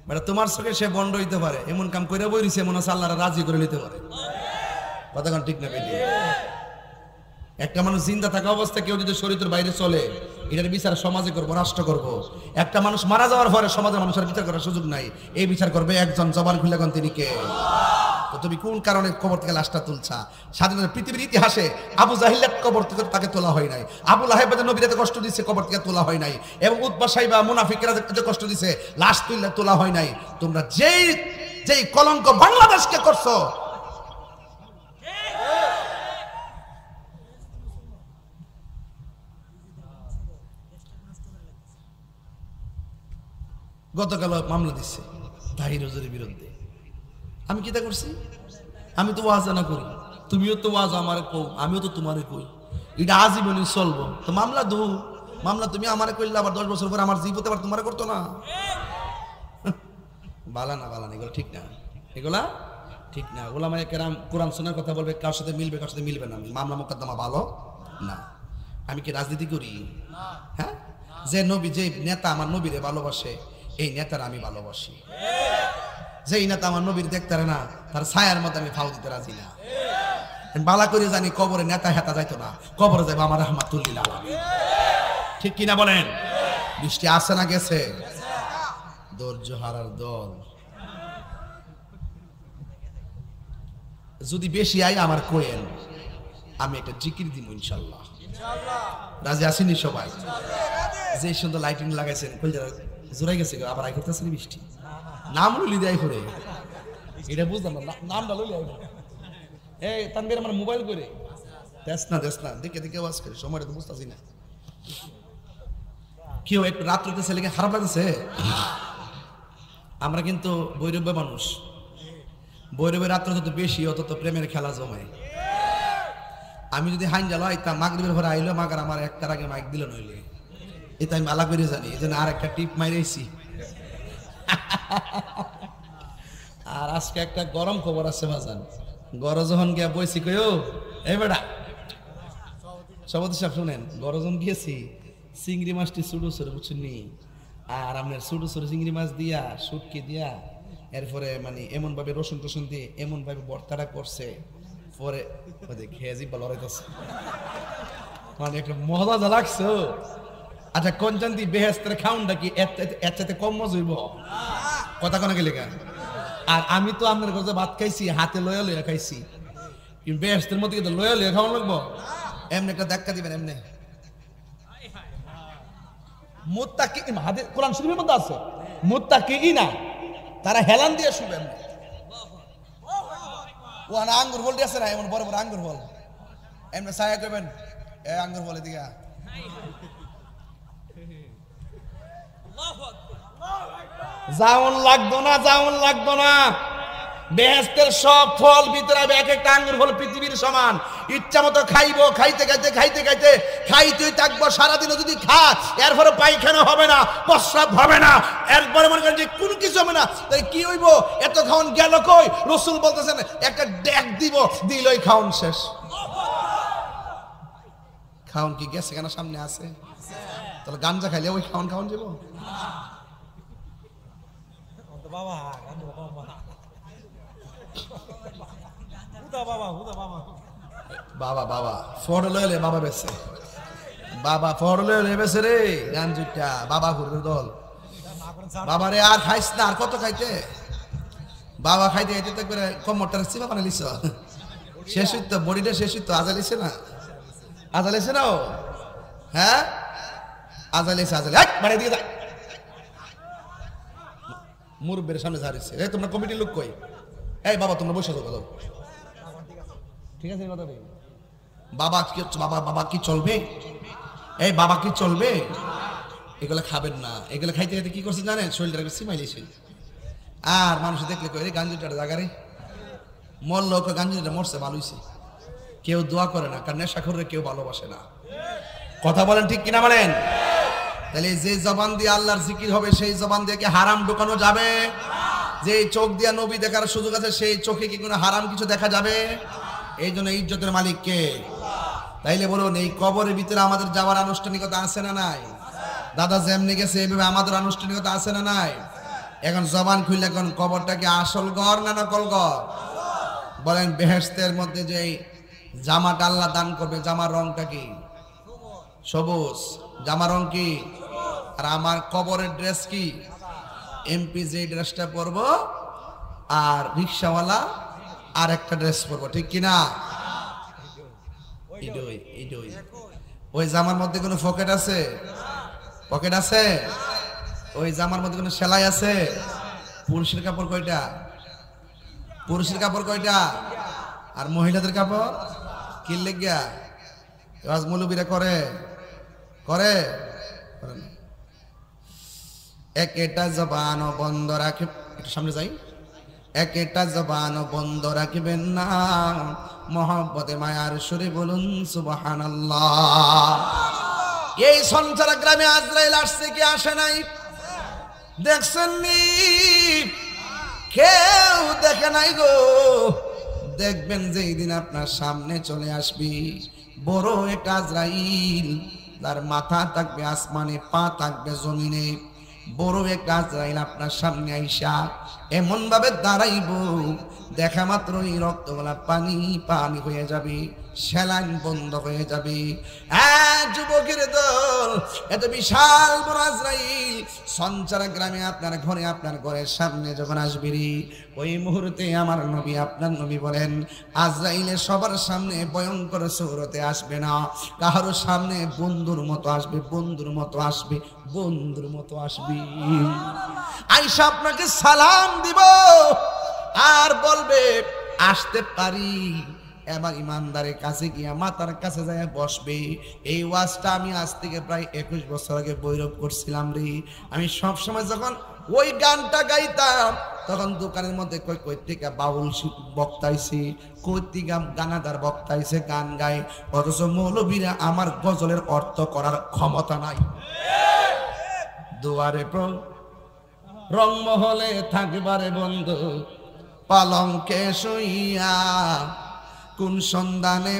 Speaker 1: বেটা তোমার চোখে সে বন্ড হইতে পারে, এমন কাম করে বই রইছে মনে হচ্ছে আল্লাহরা রাজি করে নিতে পারে। কতক্ষণ ঠিক না বেটি? একটা মানুষ জিন্দা থাকা অবস্থা কেউ যদি শরীরের বাইরে চলে এটার বিচার সমাজে করবো, রাষ্ট্র করবো। একটা মানুষ মারা যাওয়ার পরে সমাজের মানুষের বিচার করার সুযোগ নাই, এই বিচার করবে একজন, জবান খুলে গন তিনি কে। তো তুমি কোন কারণে কবর থেকে লাশটা তুলছা? স্বাধীনতা পৃথিবীর ইতিহাসে আবু জাহিলের কবর থেকে তাকে তোলা হয় নাই, আবু লাহেব যে নবীরাতে কষ্ট দিচ্ছে কবর থেকে তোলা হয় নাই, এবং উতবা সাইবা মুনাফিকরা যে কষ্ট দিচ্ছে লাশ তুললে তোলা হয় নাই। তোমরা যেই কলঙ্ক বাংলাদেশকে করছো, গতকাল মামলা দিচ্ছে তাহির হুজুরের বিরুদ্ধে। আমি কি তা করছি? আমি তো ওয়াজ না করি, তুমিও তো ওয়াজ আমারে কও, আমিও তো তোমারে কই, এটা আজীবনই চলবো। তো মামলা দো, মামলা তুমি আমারে কইলে আবার 10 বছর পর আমার জীবতে আবার তোমারে করতো না। বালা না, বালা না, এগুলো ঠিক না, এগুলা ঠিক না। ওলামায়ে কেরাম কোরআন সুন্নাহর কথা বলবে, কার সাথে মিলবে কার সাথে মিলবে না, মামলা মোকদ্দমা ভালো না। আমি কি রাজনীতি করি? হ্যাঁ, যে নবী, যে নেতা আমার নবীরে ভালোবাসে এই নেতার আমি ভালোবাসি। যেই নেতা আমার নবীর দেখতে পারে না তার ছায়ার মধ্যে আমি ফাউ দিতে রাজি না। বালা করে জানি কবরে নেতা হেতা যাইতো না, কবরে যাইবো আমার রাহমাতুল্লিল আলামিন। ঠিক কিনা বলেন? বৃষ্টি আসে না গেছে? ধৈর্য হারার দল যদি বেশি আই আমার কোয়েন, আমি একটা জিকির দিব ইনশাআল্লাহ। রাজি আসেনি সবাই? যে সুন্দর লাইটিং লাগাইছেন জোরাই গেছে, আবার আই করতেছে বৃষ্টি, নাম লুলি দেয় করে এটা বুঝলাম না, নামটা লুলি আই। এই তানবীর আমার মোবাইল করে দেখ না দেখে দেখে আওয়াজ করে, সময়টা তো বুঝতেছি না। কেউ একটু রাত্রিতে ছেলেকে খারাপ লাগতেছে? আমরা কিন্তু বৈরব্য মানুষ, বৈরবের রাত্রে যত বেশি অত প্রেমের খেলা জমায়। আমি যদি হাইন জ্বালো আইতাম মাগরিবের ঘরে আইলো মাগার আমার একটার আগে মাইক দিল নইলে, এটা আমি আলা করে জানি, এই জন্য আর একটা টিপ মাইরেছি। আর আজকে একটা গরম খবর আছে বাজান, গরম যখন গিয়া বইছি কইও এই বেটা সভাপতি সাহেব শুনেন, গরম যখন গিয়েছি চিংড়ি মাছটি ছোটো ছোটো বুঝছেননি, আর আপনার ছোটো ছোটো চিংড়ি মাছ দিয়া শুটকি দিয়া এরপরে মানে এমন ভাবে রসুন টসুন দিয়ে এমন ভাবে ভর্তাটা করছে, পরে খেয়ে জিব্বা লড়াইতেছে, মানে একটা মজা লাগছে। আচ্ছা কঞ্চান্তি বেহেস্তের খাউনটা কি এর চাইতে কম মজা হইব? কথা কোনা গেলে কেন? আর আমি তো আপনার কাছে ভাত খাইছি হাতে লয়া লয়া খাইছি, কিন্তু বেহেস্তের মধ্যে কিন্তু লয়া লয়া খাওয়া লাগবো। এমনি একটা ধাক্কা দিবেন, এমনি মুত্তাকি হাদিস কোরআন শরীফের মধ্যে আছে, মুত্তাকিইনা তারা হেলান দিয়ে শুবে। এমনি ও না আঙ্গুর ফল দিয়েছে না, এমন বড় বড় আঙ্গুর ফল, এমনি ছায়া করবেন, এ আঙ্গুর ফলের দিকে যাওন লাগতো না, বেহেশতের সব ফল ভিতরে এক একটা আঙ্গুর ফল পৃথিবীর সমান, ইচ্ছা মতো খাইবো, খাইতে খাইতেই থাকবো সারাদিনও যদি খা, এরপরে পায়খানা হবে না, প্রস্রাব হবে না, এরপরে মনে করেন যে কোনো কিছু হবে না, তাই কি হইব? এত খাওন গেল কই? রাসূল বলতেছেন একটা ডেক দিব, দিলই খাওন শেষ। খাওন কি গেছে কেন? সামনে আছে, তাহলে গাঞ্জা খাইলে ওই খাওন যাব? বাবা ফড় লইলে বাবা বেছে, বাবা ফড় লইলে বেছে রে গাঞ্জুটা, বাবা ঘুরবে দল। বাবা রে আর খাইস না, আর কত খাইতে? বাবা খাইতে খাইতে তো করে কমরটা চিপা বানালিস, শেষ হইতো বডিটা শেষ হইতো। আজালিছে না, আজালিছে না ও, হ্যাঁ আজালিছে, আজালি মানে দিয়ে দেয় মুরব্বের সামনে ঝাড়িছে। এই তোমরা কমিটির লোক কই? এই বাবা তোমরা বসে থাকো, ঠিক আছে কথা নেই। বাবা কি বাবা, বাবা কি চলবে? এই বাবা কি চলবে? এগুলো খাবেন না। এগুলো খাইতে খাইতে কি করছে জানেন? শরীরটাকে সিমাইলেছে। আর মানুষ দেখলে কই গাঞ্জুটার জায়গারে মরল, গাঞ্জুটা মরছে ভালো হইছে। কেউ দোয়া করে না, কারণ নেশাখোররে কেউ ভালোবাসে না। কথা বলেন ঠিক কিনা বলেন? তাহলে যে জবান দিয়ে আল্লাহর জিকির হবে সেই জবান দিয়ে কি হারাম ঢোকানো যাবে? যে চোখ দিয়ে নবী দেখার সুযোগ আছে সেই চোখে কি কোনো হারাম কিছু দেখা যাবে? এই জন্য ইজ্জতের মালিক কে? তাইলে বলুন এই কবরের ভিতরে আমাদের যাওয়ার আনুষ্ঠানিকতা আছে না নাই? দাদা যেমনি গেছে এইভাবে আমাদের আনুষ্ঠানিকতা আছে না নাই? এখন জবান খুললে এখন কবরটা কি আসল ঘর না নকল ঘর? বলেন বেহেশতের মধ্যে যে জামাটা আল্লাহ দান করবে, জামার রংটা কি? সবুজ। জামার রং কি? আর আমার কবরের ড্রেস কি? এমপি যে ড্রেসটা পরবো আর রিক্সাওয়ালা আর একটা ড্রেস পরবো, ঠিক কিনা? ওই জামার মধ্যে কোনো পকেট আছে? পকেট আছে? ওই জামার মধ্যে কোনো সেলাই আছে? পুরুষের কাপড় কয়টা? পুরুষের কাপড় কয়টা? আর মহিলাদের কাপড় কি লেগিয়া? আজ মৌলবীরা করে করে একটা জবান বন্ধ রাখে, একটু সামনে যাই। একটা জবান বন্ধ রাখবেন না, মহব্বতে মায়ার সুরে বলুন সুবহানাল্লাহ। এই সঞ্চারা গ্রামে আজরাইল আসছে কি আসে নাই? দেখছেন নি? কেউ দেখে নাই গো। দেখবেন যে এই দিন আপনার সামনে চলে আসবি বড় একটা আজরাইল, তার মাথা থাকবে আসমানে, পা থাকবে জমিনে। বড় একটা আজরাইল আপনার সামনে আইসা এমন ভাবে দাঁড়াইব, দেখা মাত্রই রক্তগুলা পানি পানি হয়ে যাবে, সেলাইন বন্ধ হয়ে যাবে। যুবকের দল, এত বিশাল বড় আজরাইল সঞ্চারা গ্রামে আপনার ঘরে, আপনার ঘরের সামনে যখন আসবি রে, ওই মুহূর্তে আমার নবী, আপনার নবী বলেন আজরাইলের সবার সামনে ভয়ঙ্কর সূরতে আসবে না, কারোর সামনে বন্ধুর মতো আসবে, বন্ধুর মতো আসবে, বন্ধুর মতো আসবে। আইসা আপনাকে সালাম দিব আর বলবে আসতে পারি। এবার ইমানদারের কাছে গিয়া মাতার কাছে যায় বসবে। এই ওয়াজটা আমি আজ থেকে প্রায় 21 বছর আগে বৈরব করছিলাম রে। আমি সব সময় যখন ওই গানটা গাইতাম তখন দোকানের মধ্যে কই থেকে বাউল বক্তাইছি, কই থেকে গানাদার বক্তাইছে গান গায়, অথচ মৌলবীরা আমার গজলের অর্থ করার ক্ষমতা নাই। দুয়ারে রংমহলে থাকবারে বন্ধু, পালঙ্কে শুইয়া কোন সন্ধানে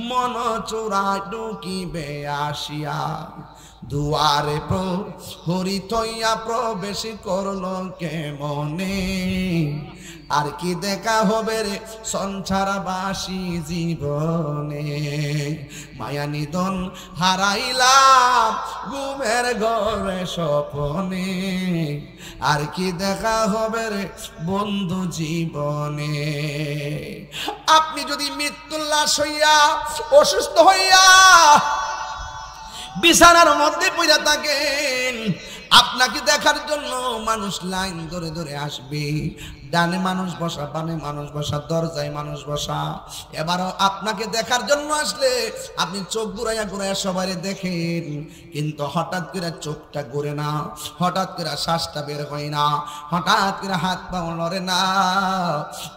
Speaker 1: মন চোরায় ঢুকিবে আসিয়া। দুয়ারে প্রহরী থইয়া প্রবেশ করলো কে মনে, আর কি দেখা হবে রে সংসারবাসী জীবনে। মায়া নিধন হারাইলাম ঘুমের ঘরে স্বপনে, আর কি দেখা হবে রে বন্ধু জীবনে। আপনি যদি মৃত্যুর লাশ হইয়া অসুস্থ হইয়া বিছানার মধ্যে পড়ে থাকেন, আপনাকে দেখার জন্য মানুষ লাইন ধরে ধরে আসবে। ডানে মানুষ বসা, বামে মানুষ বসা, দরজায় মানুষ বসা। এবারও আপনাকে দেখার জন্য আসলে আপনি চোখ ঘুরাইয়া ঘুরাইয়া সবাই দেখেন, কিন্তু হঠাৎ করে চোখটা ঘুরে না, হঠাৎ করে শ্বাসটা বের হয় না, হঠাৎ করে হাত পা নড়ে না।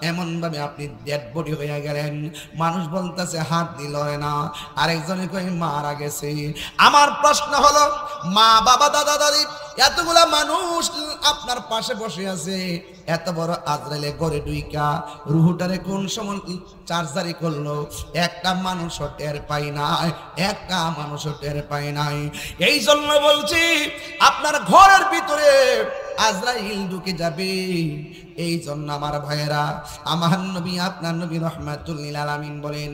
Speaker 1: এমন ভাবে আপনি ডেড বডি হয়ে গেলেন। মানুষ বলতেছে হাত দিয়ে লড়ে না, আরেকজনে কই মারা গেছে। আমার প্রশ্ন হলো, মা বাবা দাদা দাদি এতগুলা মানুষ আপনার পাশে বসে আছে, এত বড় আজরাইলে ঘরে ঢুইকা রুহুটারে কোন সময় চার্জারি করলো? একটা মানুষও টের পাই নাই, একটা মানুষও টের পাই নাই। এই জন্য বলছি আপনার ঘরের ভিতরে আজরাইল ঢুকে যাবে। এই জন্য আমার ভাইয়েরা, আমার নবী আপনার নবী রাহমাতুল লিল আলামিন বলেন,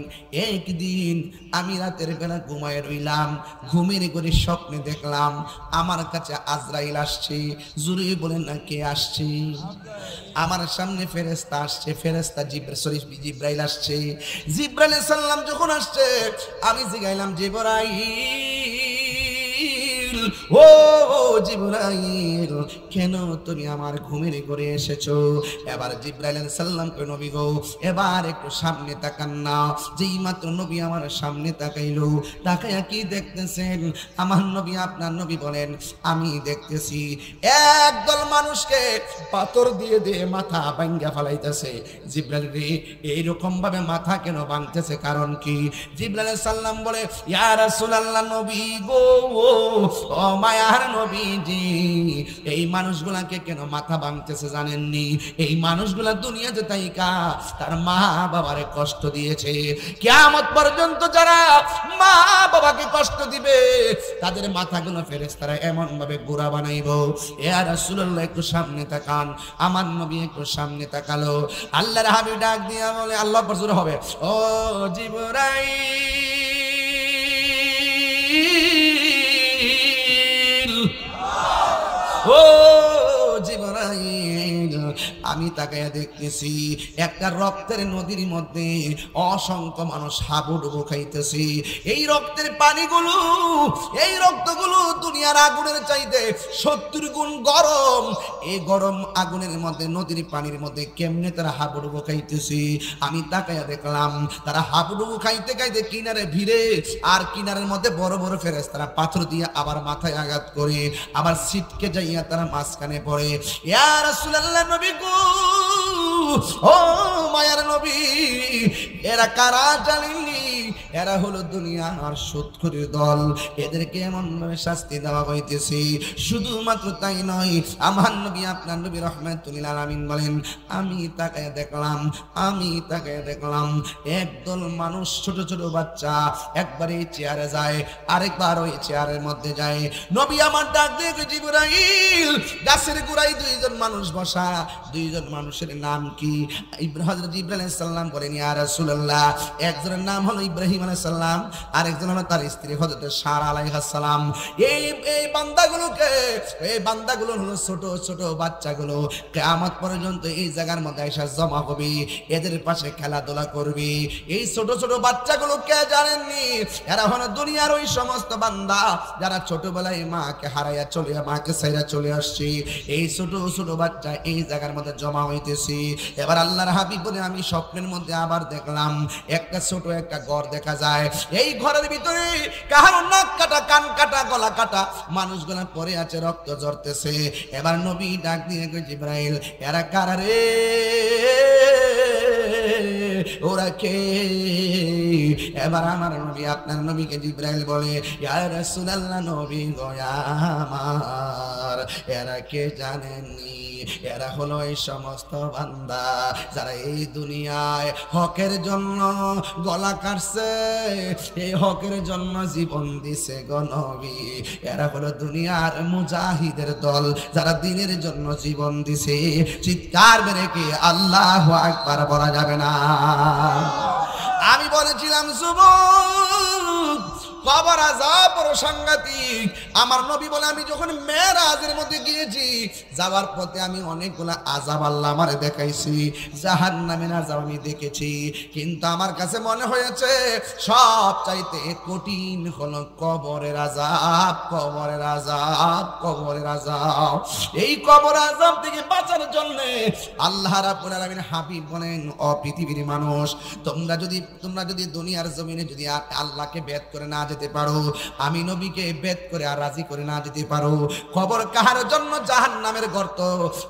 Speaker 1: একদিন আমি রাতের বেলা ঘুমায় রইলাম, ঘুমের করে স্বপ্নে দেখলাম আমার কাছে আজরাইল আসছে। জুরি বলেন না কে আসছে? আমার সামনে ফেরেশতা আসছে, ফেরেশতা জিবরাইল আসছে। জিবরাইল আলাইহিস সালাম যখন আসছে, আমি জিগাইলাম জিবরাইল, ও জিবরাইল, কেন তুমি আমার ঘুমের ঘরে এসেছো? এবার জিবরাইল আলাইহিস সালাম কই, নবী গো এবার একটু সামনে তাকান না। যেই মাত্র নবী আমার সামনে তাকাইলো, তাকায়া কি দেখতেছেন? আমার নবী আপনার নবী বলেন, আমি দেখতেছি একদল মানুষকে পাথর দিয়ে দিয়ে মাথা ভাঙ্গা ফেলাইতেছে। জিবরাইল রে, এইরকম ভাবে মাথা কেন ভাঙতেছে, কারণ কি? জিবরাইল আলাইহিস সালাম বলে, ইয়া রাসূলুল্লাহ, নবী গো, ও মায়ার নবীজি, এই মানুষগুলাকে কেন মাথা ভাঙতেছে জানেননি? এই মানুষগুলা দুনিয়াতে তাইকা তার মা বাবারে কষ্ট দিয়েছে। কিয়ামত পর্যন্ত যারা মা বাবাকে কষ্ট দিবে তাদের মাথাগুলো ফেরেশতারা এমন ভাবে গোড়া বানাইবো। ইয়া রাসূলুল্লাহ, একটু সামনে তাকান। আমার নবী একটু সামনে তাকালো। আল্লাহর হাবিব ডাক দিয়া বলে, আল্লাহ আকবার জোরে হবে, ও জিবরাইল, ও জিবরাইল, আমি তাকায়া দেখতেছি একটা রক্তের নদীর মধ্যে অসংখ্য মানুষ হাবুডুবু খাইতেছি। এই রক্তের পানিগুলো, এই রক্তগুলো দুনিয়ার আগুনের চাইতে 70 গুণ গরম। এই গরম আগুনের মধ্যে, নদীর পানির মধ্যে কেমনে তারা হাবুডুবু খাইতেছি। আমি তাকায়া দেখলাম তারা হাবুডুবু খাইতে খাইতে কিনারে ভিড়ে, আর কিনারের মধ্যে বড় বড় ফেরেশতারা পাথর দিয়ে আবার মাথায় আঘাত করে আবার ছিটকে যাইয়া তারা মাঝখানে পড়ে। ইয়া রাসূলুল্লাহ, নবী গো, ও মায়ার নবী, এরা কারা জানেননি? এরা হলো দুনিয়ার সুদখোরের দল। এদেরকে এমন ভাবে শাস্তি দেওয়া হইতেছে। শুধুমাত্র তাই নয়, আমার নবী আপনার নবী রাহমাতুল লিল আলামিন বলেন, আমি তাকায় দেখলাম একদল মানুষ, ছোট ছোট বাচ্চা, একবার এই চেয়ারে যায়, আরেকবার ওই চেয়ারের মধ্যে যায়। নবী আমার ডাক দিয়ে, জিবরাইল, গাছের গোড়ায় দুইজন মানুষ বসা, দুইজন মানুষের নাম কি? হযরত জিবরাইল আলাইহিস সালাম বলেন, ইয়া রাসূলুল্লাহ, একজনের নাম হলো ইব্রাহিম আলাইহিস সালাম, আরেকজন হলো তার স্ত্রী হযরত সারা আলাইহিস সালাম। এই বান্দাগুলো হলো ছোট ছোট বাচ্চাগুলো। কিয়ামত পর্যন্ত এই জায়গার মধ্যে এসে জমা হবে, এদের পাশে খেলাধুলা করবে। এই ছোট ছোট বাচ্চাগুলো কে জানেননি? এরা হলো দুনিয়ার ওই সমস্ত বান্দা যারা ছোটবেলায় মাকে হারাইয়া মাকে ছাইরা চলে আসছে। এই ছোট ছোট বাচ্চা এই জায়গার মধ্যে জমা হইতেছে। এবার আল্লাহর হাবিব বলে, আমি স্বপ্নের মধ্যে আবার দেখলাম একটা ছোট একটা ঘর দেখা যায়। এই ঘরের ভিতরে কারো নাক কাটা, কান কাটা, গলা কাটা মানুষগুলা পড়ে আছে, রক্ত ঝরতেছে। এবার নবী ডাক দিয়ে কই, জিবরাইল, এরা কারা রে? ওরা কে? এবার আমার নবী আপনার নবীকে জিবরাইল বলে, ইয়া রাসূলুল্লাহ, নবী গো আমার, এরা কে জানেননি? এরা হলো এই সমস্ত বান্দা যারা এই দুনিয়ায় হকের জন্য গলা কাটছে, এই হকের জন্য জীবন দিছে গো নবী। এরা হলো দুনিয়ার মুজাহিদের দল যারা দ্বীনের জন্য জীবন দিছে। চিৎকার মেরে কি আল্লাহু আকবার বলা যাবে না? আমি বলেছিলাম যুবক, কবর আযাব বড় সাংঘাতিক। আমার নবী বলে, আমি যখন মেরাজের মধ্যে গিয়েছি, যাওয়ার পথে আমি অনেকগুলা আযাব আল্লাহ আমারে দেখাইছি, জাহান্নামের আযাব আমি দেখেছি, কিন্তু আমার কাছে মনে হয়েছে সব চাইতে কঠিন হলো কবরের আযাব। কবরের আযাব, কবরের আযাব। এই কবর আযাব থেকে বাঁচার জন্য আল্লাহ রাব্বুল আলামিন হাবিব বলেন, ও পৃথিবীর মানুষ, তোমরা যদি দুনিয়ার জমিনে যদি আল্লাহকে বেদ করে না যেতে পারো, আমি নবীকে বেদ করে আর রাজি করে না যেতে পারো, কবর কাহার জন্য জাহান্নামের গর্ত,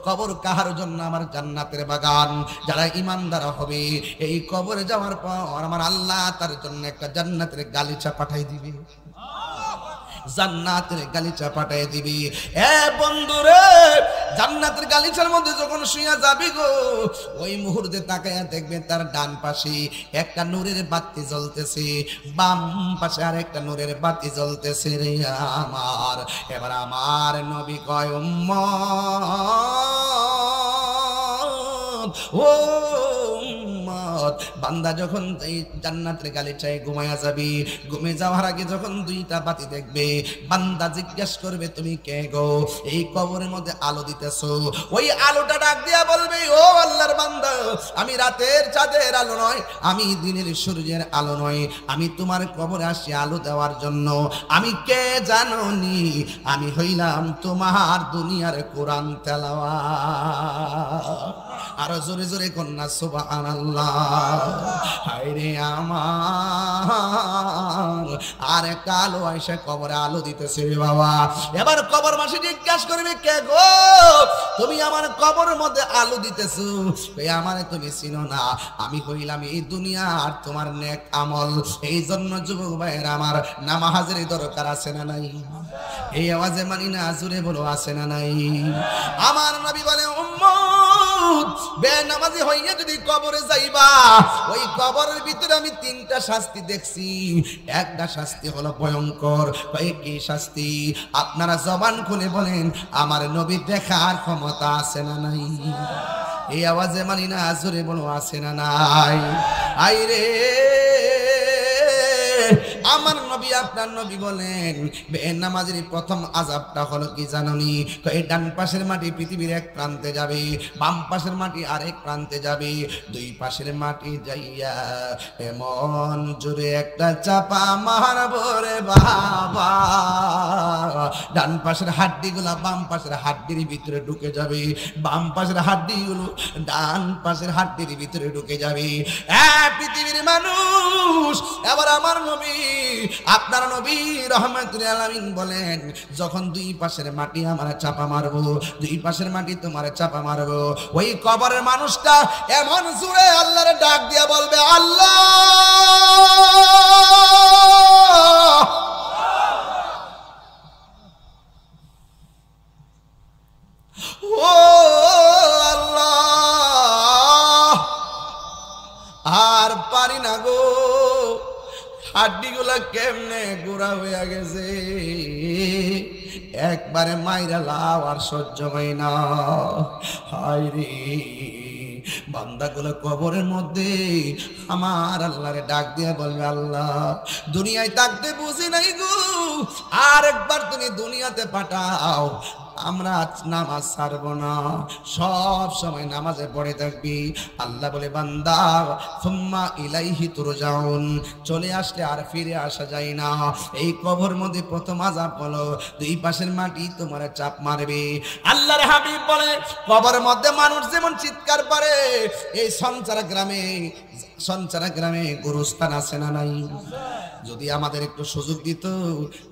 Speaker 1: কবর কাহার জন্য আমার জান্নাতের বাগান। যারা ঈমানদার হবে, এই কবরে যাওয়ার পর আমার আল্লাহ তার জন্য একটা জান্নাতের গালিচা পাঠাই দিবে। জান্নাতের গালিচা পাঠিয়ে দিবি। এ বন্ধুরে, জান্নাতের গালিচার মধ্যে যখন শুইয়া যাবি গো, ওই মুহূর্তে তাকায়া দেখবে তার ডান পাশে একটা নূরের বাতি জ্বলতেছে, বাম পাশে আর একটা নূরের বাতি জ্বলতেছে রে আমার। এবার আমার নবী কয় উম্মত, ও বান্দা যখন এই জান্নাতের গালিচায় ঘুমায়া যাবি, ঘুমে যাওয়ার আগে যখন দুইটা বাতি দেখবে, বান্দা জিজ্ঞেস করবে তুমি কে গো? এই কবরের মধ্যে আলো দিতেছো। ওই আলোটা ডাক দিয়া বলবে, ও আল্লাহর বান্দা, আমি রাতের চাঁদের আলো নয়, আমি দিনের সূর্যের আলো নয়, আমি তোমার কবরে আসি আলো দেওয়ার জন্য। আমি কে জানো নি? আমি হইলাম তোমার দুনিয়ার কোরআন তেলাওয়াত। আরো জোরে জোরে কন্যা সুবহানাল্লাহ। হায়রে আমার, আর একটা আলো আইসা কবরে আলো দিতেছে রে বাবা। এবার কবরবাসী জিজ্ঞাসা করবে, কে গো? তুমি আমার কবরের মধ্যে আলো দিতেছো, আমারে তুমি চিনো না? আমি হইলাম এই দুনিয়া আর তোমার নেক আমল। এই জন্য যুবক ভাইয়ের আমার নামাজের দরকার আছে না নাই? এই আওয়াজে মানি না, জোরে বলো আছে না নাই? আমার নবী বলে, উম্মত বেনামাজি হইয়া যদি কবরে যাইবা, ওই কবরের ভিতরে আমি তিনটা শাস্তি দেখছি। একটা শাস্তি হলো ভয়ঙ্কর। কি শাস্তি? আপনারা জবান খুলে বলেন, আমার নবী দেখার ক্ষমতা আছে না নাই? এই আওয়াজে মানি না, জোরে বলো আছে না নাই? আইরে আমার নবী, আপনার নবী বলেন, বেনামাজির প্রথম আযাবটা হলো কি জানোনি? এই ডান পাশের মাটি পৃথিবীর এক প্রান্তে যাবে, বাম পাশের মাটি আরেক প্রান্তে যাবে। দুই পাশের মাটি যাইয়া এমন জোরে একটা চাপা মারবো রে বাবা, ডান পাশের হাড্ডিগুলা বাম পাশের হাড্ডির ভিতরে ঢুকে যাবে, বাম পাশের হাড্ডিগুলো ডান পাশের হাড্ডির ভিতরে ঢুকে যাবে। পৃথিবীর মানুষ, এবার আমার নবী, আপনার নবী রাহমাতুল আলামিন বলেন, যখন দুই পাশের মাটি আমার চাপা মারবো, দুই পাশের মাটি তোমার চাপা মারবো, ওই কবরের মানুষটা এমন জোরে আল্লাহর ডাক দিয়া বলবে, আল্লাহ, ও আল্লাহ, আর পারি না গো, হাড্ডিগুলা কেমনে গুড়া হইয়া গেছে, একবারে মাইরা লাও, আর সহ্য হয় না। হায় রে, বান্দাগুলো কবরের মধ্যে আমার আল্লাহরে ডাক দিয়ে বলবে, আল্লাহ, দুনিয়ায় থাকতে বুঝি নাই গো, আর একবার তুমি দুনিয়াতে পাঠাও, আমরা নামাজ ছাড়ব না, সব সময় নামাজে পড়ে থাকবি। আল্লাহ বলে, বান্দা, সুম্মা ইলাইহি তুরজাউন, চলে আসলে আর ফিরে আসা যায় না। এই কবর মধ্যে প্রথম আযাব হলো দুই পাশের মাটি তোমার চাপ মারবে। আল্লাহর হাবিব বলে, কবরের মধ্যে মানুষ যেমন চিৎকার করে, এই সঞ্চারা গ্রামে গুরুস্থান আছে না নাই? যদি আমাদের একটু সুযোগ দিত,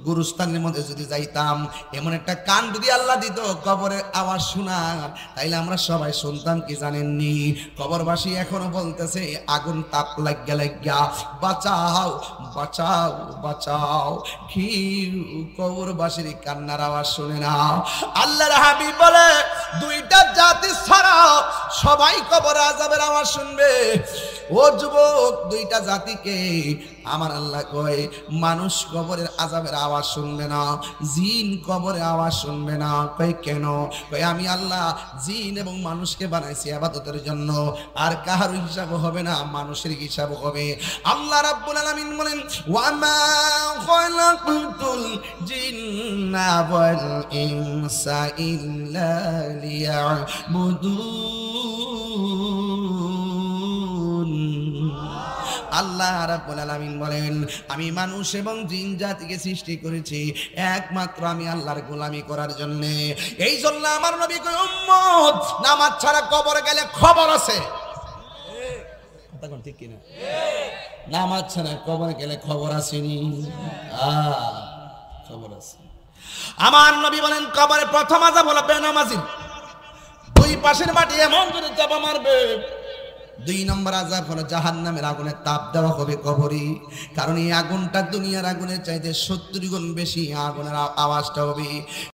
Speaker 1: গুরুস্থানের মধ্যে যদি যাইতাম, এমন একটা কান যদি আল্লাহ দিত কবরের আওয়াজ শোনার, তাইলে আমরা সবাই শুনতাম। কি জানেননি? কবরবাসী এখনো বলতেছে, আগুন তাপ লাগিয়া লাগিয়া, বাঁচাও বাঁচাও বাঁচাও। কি কবরবাসীর কান্নার আওয়াজ শুনে না? আল্লাহর হাবিব বলে, দুইটা জাতি ছাড়া সবাই কবর আযাবের আওয়াজ শুনবে। ও যুবক, দুইটা জাতিকে আমার আল্লাহ কয়, মানুষ কবরের আযাবের আওয়াজ শুনবে না, জিন কবরের আওয়াজ শুনবে না। কয় কেন? কয় আমি আল্লাহ জিন এবং মানুষকে বানাইছি ইবাদতের জন্য, আর কাহার হিসাব হবে না, মানুষের হিসাব হবে। আল্লাহ রাব্বুল আলামিন বলেন, ওয়া মা খালাকতুল জিন্না ওয়াল ইনসা ইল্লা লিয়াবুদুন। আল্লাহ রাব্বুল আলামিন বলেন, আমি মানুষ এবং জিন জাতিকে সৃষ্টি করেছি একমাত্র আমি আল্লাহর গোলামি করার জন্য। এই জন্য আমার নবী কয়, উম্মত, নামাজ ছাড়া কবরে গেলে খবর আছে। কথা কোন ঠিক কিনা? নামাজ ছাড়া কবরে গেলে খবর আসেনি, খবর আছে। আমার নবী বলেন, কবরে প্রথম আযাব হলো বেনামাজি। দুই পাশের মাটি এমন করে চাপা মারবে, দুই নম্বর আযাব হলো জাহান্নামের আগুনে তাপ দেওয়া হবে কবরে। কারণ এই আগুনটা দুনিয়ার আগুনের চাইতে 70 গুণ বেশি আগুনের আওয়াজটা হবে।